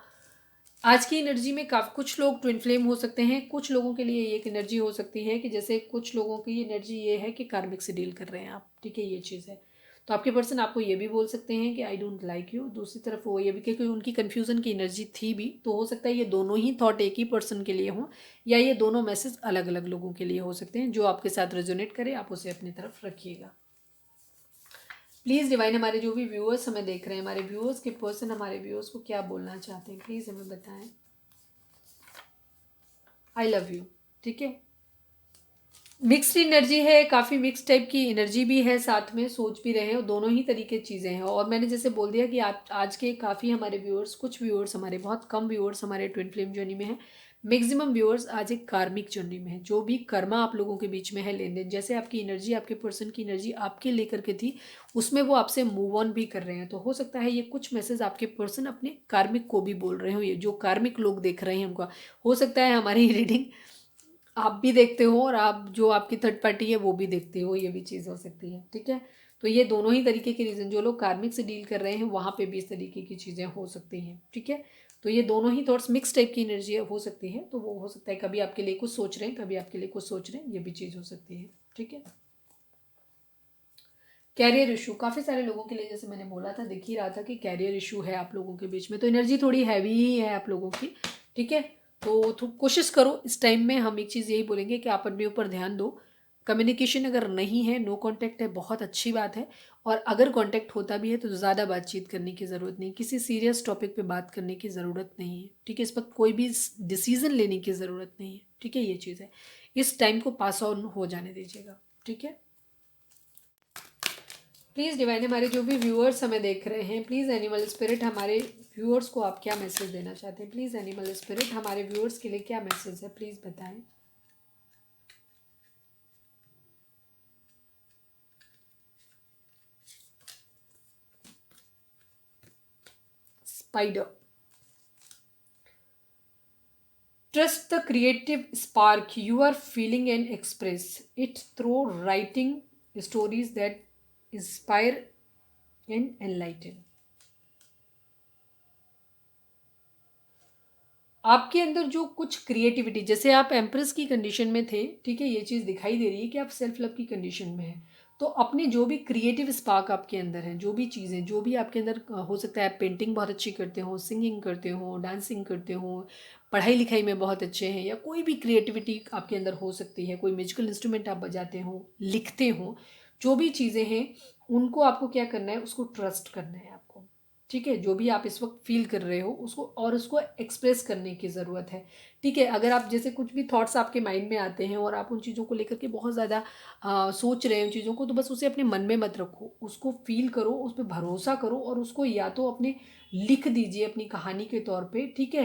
आज की एनर्जी में काफ़ी कुछ लोग ट्विन फ्लेम हो सकते हैं, कुछ लोगों के लिए एक एनर्जी हो सकती है कि जैसे कुछ लोगों की एनर्जी ये है कि कार्मिक से डील कर रहे हैं आप। ठीक है, ये चीज़ है। तो आपके पर्सन आपको ये भी बोल सकते हैं कि आई डोंट लाइक यू। दूसरी तरफ वो ये भी, क्योंकि उनकी कन्फ्यूज़न की एनर्जी थी भी, तो हो सकता है ये दोनों ही थॉट एक ही पर्सन के लिए हों, या ये दोनों मैसेज अलग अलग लोगों के लिए हो सकते हैं। जो आपके साथ रेजोनेट करे आप उसे अपनी तरफ रखिएगा। प्लीज़ डिवाइन हमारे जो भी व्यूअर्स हमें देख रहे हैं, हमारे व्यूअर्स के पर्सन हमारे व्यूअर्स को क्या बोलना चाहते हैं, प्लीज़ हमें बताएं। I love you. ठीक है, मिक्स्ड एनर्जी है, काफ़ी मिक्स टाइप की एनर्जी भी है, साथ में सोच भी रहे हैं, और दोनों ही तरीके चीज़ें हैं। और मैंने जैसे बोल दिया कि आप आज के काफ़ी हमारे व्यूअर्स, कुछ व्यूअर्स हमारे, बहुत कम व्यूअर्स हमारे ट्विन फ्लेम जर्नी में है, मैक्सिमम व्यूअर्स आज एक कार्मिक जर्नी में है। जो भी कर्मा आप लोगों के बीच में है, लेन देन, जैसे आपकी एनर्जी, आपके पर्सन की एनर्जी आपके लेकर के थी, उसमें वो आपसे मूव ऑन भी कर रहे हैं। तो हो सकता है ये कुछ मैसेज आपके पर्सन अपने कार्मिक को भी बोल रहे हो। ये जो कार्मिक लोग देख रहे हैं उनका हो सकता है हमारी रीडिंग आप भी देखते हो, और आप जो आपकी थर्ड पार्टी है वो भी देखते हो, ये भी चीज़ हो सकती है। ठीक है, तो ये दोनों ही तरीके के रीज़न, जो लोग कार्मिक से डील कर रहे हैं वहाँ पे भी इस तरीके की चीज़ें हो सकती हैं। ठीक है, तो ये दोनों ही थॉट्स मिक्स टाइप की एनर्जी हो सकती है। तो वो हो सकता है कभी आपके लिए कुछ सोच रहे हैं, कभी आपके लिए कुछ सोच रहे हैं, ये भी चीज़ हो सकती है। ठीक है, कैरियर इशू काफ़ी सारे लोगों के लिए, जैसे मैंने बोला था, दिख ही रहा था कि कैरियर इशू है आप लोगों के बीच में, तो एनर्जी थोड़ी हैवी ही है आप लोगों की। ठीक है, तो कोशिश करो इस टाइम में, हम एक चीज़ यही बोलेंगे कि आप अपने ऊपर ध्यान दो। कम्युनिकेशन अगर नहीं है, नो कांटेक्ट है, बहुत अच्छी बात है। और अगर कांटेक्ट होता भी है तो ज़्यादा बातचीत करने की ज़रूरत नहीं, किसी सीरियस टॉपिक पे बात करने की ज़रूरत नहीं है। ठीक है, इस वक्त कोई भी डिसीजन लेने की ज़रूरत नहीं है। ठीक है, ये चीज़ है, इस टाइम को पास ऑन हो जाने दीजिएगा। ठीक है, प्लीज़ डिवाइन हमारे जो भी व्यूअर्स हमें देख रहे हैं, प्लीज़ एनिमल स्पिरिट हमारे व्यूअर्स को आप क्या मैसेज देना चाहते हैं। प्लीज़ एनिमल स्पिरिट हमारे व्यूअर्स के लिए क्या मैसेज है, प्लीज़ बताएं। Spider, trust the creative spark you are feeling and express it through writing stories that inspire and enlighten. आपके अंदर जो कुछ क्रिएटिविटी, जैसे आप एम्प्रेस की कंडीशन में थे, ठीक है, ये चीज़ दिखाई दे रही है कि आप सेल्फ लव की कंडीशन में हैं। तो अपने जो भी क्रिएटिव स्पार्क आपके अंदर है, जो भी चीज़ें, जो भी आपके अंदर हो सकता है, आप पेंटिंग बहुत अच्छी करते हो, सिंगिंग करते हो, डांसिंग करते हो, पढ़ाई लिखाई में बहुत अच्छे हैं, या कोई भी क्रिएटिविटी आपके अंदर हो सकती है, कोई म्यूजिकल इंस्ट्रूमेंट आप बजाते हो, लिखते हो, जो भी चीज़ें हैं उनको आपको क्या करना है, उसको ट्रस्ट करना है आपको। ठीक है, जो भी आप इस वक्त फील कर रहे हो उसको, और उसको एक्सप्रेस करने की ज़रूरत है। ठीक है, अगर आप जैसे कुछ भी थॉट्स आपके माइंड में आते हैं और आप उन चीज़ों को लेकर के बहुत ज़्यादा सोच रहे हैं उन चीज़ों को, तो बस उसे अपने मन में मत रखो, उसको फील करो, उस पर भरोसा करो, और उसको या तो अपने लिख दीजिए अपनी कहानी के तौर पे। ठीक है,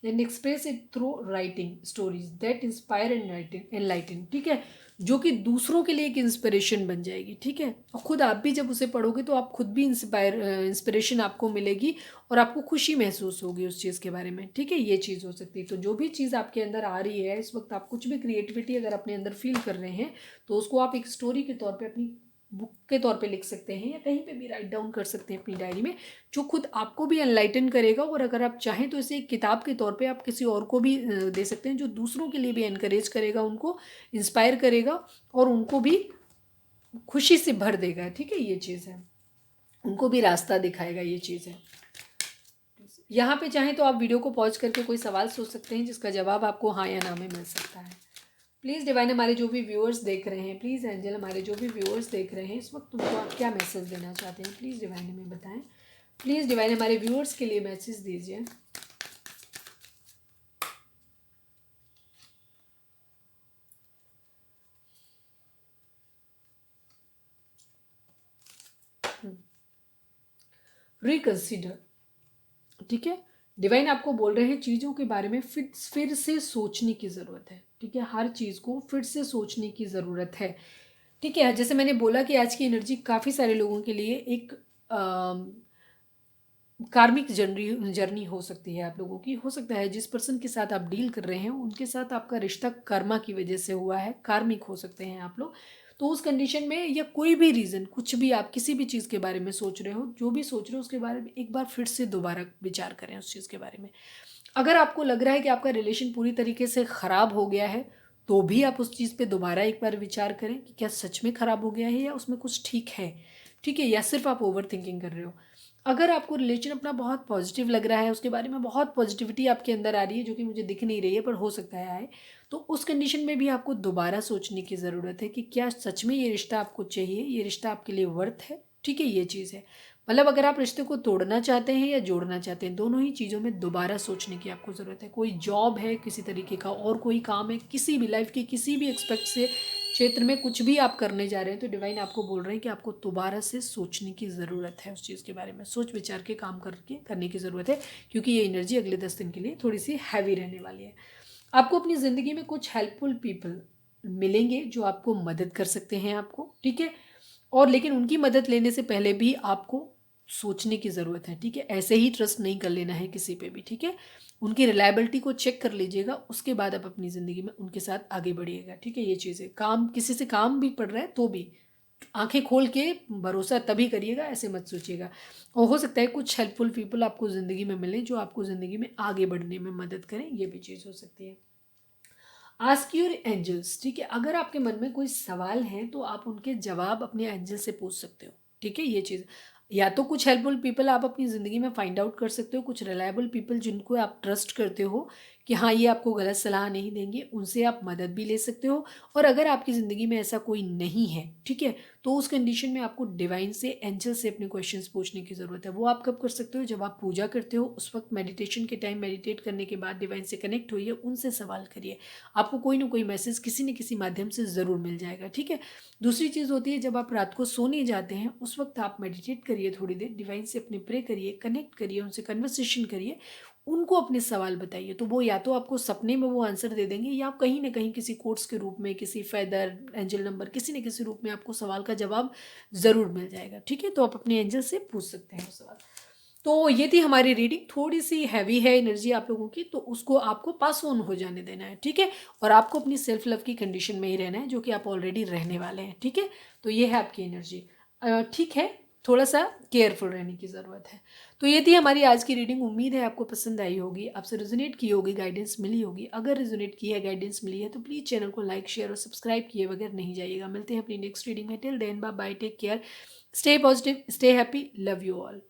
and express it through writing stories that inspire and enlighten. ठीक है, जो कि दूसरों के लिए एक इंस्पिरेशन बन जाएगी। ठीक है, और खुद आप भी जब उसे पढ़ोगे तो आप खुद भी इंस्पिरेशन आपको मिलेगी, और आपको खुशी महसूस होगी उस चीज़ के बारे में। ठीक है, ये चीज़ हो सकती है। तो जो भी चीज़ आपके अंदर आ रही है इस वक्त, आप कुछ भी क्रिएटिविटी अगर अपने अंदर फील कर रहे हैं, तो उसको आप एक स्टोरी के तौर पे, अपनी बुक के तौर पे लिख सकते हैं, या कहीं पे भी राइट डाउन कर सकते हैं अपनी डायरी में, जो खुद आपको भी एनलाइटन करेगा। और अगर आप चाहें तो इसे एक किताब के तौर पे आप किसी और को भी दे सकते हैं, जो दूसरों के लिए भी एनकरेज करेगा, उनको इंस्पायर करेगा, और उनको भी खुशी से भर देगा। ठीक है, ये चीज़ है, उनको भी रास्ता दिखाएगा, ये चीज़ है। यहाँ पे चाहें तो आप वीडियो को पॉज करके कोई सवाल सोच सकते हैं जिसका जवाब आपको हाँ या ना में मिल सकता है। प्लीज़ डिवाइन हमारे जो भी व्यूअर्स देख रहे हैं, प्लीज़ एंजल हमारे जो भी व्यूअर्स देख रहे हैं इस वक्त, उनको आप क्या मैसेज देना चाहते हैं, प्लीज़ डिवाइन हमें बताएं। प्लीज़ डिवाइन हमारे व्यूअर्स के लिए मैसेज दीजिए। रिकंसिडर, ठीक है, डिवाइन आपको बोल रहे हैं चीज़ों के बारे में फिर से सोचने की ज़रूरत है, ठीक है। हर चीज़ को फिर से सोचने की ज़रूरत है, ठीक है। जैसे मैंने बोला कि आज की एनर्जी काफ़ी सारे लोगों के लिए एक कार्मिक जर्नी जर्नी हो सकती है आप लोगों की। हो सकता है जिस पर्सन के साथ आप डील कर रहे हैं उनके साथ आपका रिश्ता कर्मा की वजह से हुआ है, कार्मिक हो सकते हैं आप लोग। तो उस कंडीशन में या कोई भी रीज़न, कुछ भी आप किसी भी चीज़ के बारे में सोच रहे हो, जो भी सोच रहे हो उसके बारे में एक बार फिर से दोबारा विचार करें उस चीज़ के बारे में। अगर आपको लग रहा है कि आपका रिलेशन पूरी तरीके से ख़राब हो गया है, तो भी आप उस चीज़ पे दोबारा एक बार विचार करें कि क्या सच में ख़राब हो गया है या उसमें कुछ ठीक है, ठीक है, या सिर्फ आप ओवर थिंकिंग कर रहे हो। अगर आपको रिलेशन अपना बहुत पॉजिटिव लग रहा है, उसके बारे में बहुत पॉजिटिविटी आपके अंदर आ रही है जो कि मुझे दिख नहीं रही है पर हो सकता है आए, तो उस कंडीशन में भी आपको दोबारा सोचने की ज़रूरत है कि क्या सच में ये रिश्ता आपको चाहिए, ये रिश्ता आपके लिए वर्थ है, ठीक है, ये चीज़ है। मतलब अगर आप रिश्ते को तोड़ना चाहते हैं या जोड़ना चाहते हैं, दोनों ही चीज़ों में दोबारा सोचने की आपको ज़रूरत है। कोई जॉब है किसी तरीके का और कोई काम है, किसी भी लाइफ की किसी भी एक्सपेक्ट से क्षेत्र में कुछ भी आप करने जा रहे हैं, तो डिवाइन आपको बोल रहे हैं कि आपको दोबारा से सोचने की ज़रूरत है उस चीज़ के बारे में, सोच विचार के काम करके करने की ज़रूरत है, क्योंकि ये एनर्जी अगले 10 दिन के लिए थोड़ी सी हैवी रहने वाली है। आपको अपनी ज़िंदगी में कुछ हेल्पफुल पीपल मिलेंगे जो आपको मदद कर सकते हैं आपको, ठीक है। और लेकिन उनकी मदद लेने से पहले भी आपको सोचने की ज़रूरत है, ठीक है। ऐसे ही ट्रस्ट नहीं कर लेना है किसी पे भी, ठीक है। उनकी रिलायबिलिटी को चेक कर लीजिएगा, उसके बाद आप अपनी ज़िंदगी में उनके साथ आगे बढ़िएगा, ठीक है। ये चीज़ है, काम किसी से काम भी पड़ रहा है तो भी आंखें खोल के भरोसा तभी करिएगा, ऐसे मत सोचिएगा। और हो सकता है कुछ हेल्पफुल पीपल आपको ज़िंदगी में मिले जो आपको ज़िंदगी में आगे बढ़ने में मदद करें, ये भी चीज़ हो सकती है। आस्क योर एंजल्स, ठीक है। अगर आपके मन में कोई सवाल है तो आप उनके जवाब अपने एंजल से पूछ सकते हो, ठीक है। ये चीज़, या तो कुछ हेल्पफुल पीपल आप अपनी ज़िंदगी में फाइंड आउट कर सकते हो, कुछ रिलायबल पीपल जिनको आप ट्रस्ट करते हो कि हाँ ये आपको गलत सलाह नहीं देंगे, उनसे आप मदद भी ले सकते हो। और अगर आपकी ज़िंदगी में ऐसा कोई नहीं है, ठीक है, तो उस कंडीशन में आपको डिवाइन से, एंजल से अपने क्वेश्चंस पूछने की ज़रूरत है। वो आप कब कर सकते हो, जब आप पूजा करते हो उस वक्त मेडिटेशन के टाइम, मेडिटेट करने के बाद डिवाइन से कनेक्ट होइए, उनसे सवाल करिए, आपको कोई ना कोई मैसेज किसी न किसी माध्यम से ज़रूर मिल जाएगा, ठीक है। दूसरी चीज़ होती है जब आप रात को सोने जाते हैं उस वक्त आप मेडिटेट करिए, थोड़ी देर डिवाइन से अपने प्रे करिए, कनेक्ट करिए, उनसे कन्वर्सेशन करिए, उनको अपने सवाल बताइए, तो वो या तो आपको सपने में वो आंसर दे देंगे या आप कहीं ना कहीं किसी कोट्स के रूप में, किसी फेदर, एंजल नंबर, किसी न किसी रूप में आपको सवाल का जवाब ज़रूर मिल जाएगा, ठीक है। तो आप अपने एंजल से पूछ सकते हैं वो सवाल। तो ये थी हमारी रीडिंग, थोड़ी सी हैवी है एनर्जी आप लोगों की, तो उसको आपको पास ऑन हो जाने देना है, ठीक है। और आपको अपनी सेल्फ लव की कंडीशन में ही रहना है जो कि आप ऑलरेडी रहने वाले हैं, ठीक है। तो ये है आपकी एनर्जी, ठीक है। थोड़ा सा केयरफुल रहने की ज़रूरत है। तो ये थी हमारी आज की रीडिंग, उम्मीद है आपको पसंद आई होगी, आपसे रेजोनेट की होगी, गाइडेंस मिली होगी। अगर रेजोनेट की है, गाइडेंस मिली है, तो प्लीज़ चैनल को लाइक, शेयर और सब्सक्राइब किए बगैर नहीं जाइएगा। मिलते हैं अपनी नेक्स्ट रीडिंग में। Till then bye bye, take care, stay positive, stay happy, love you all.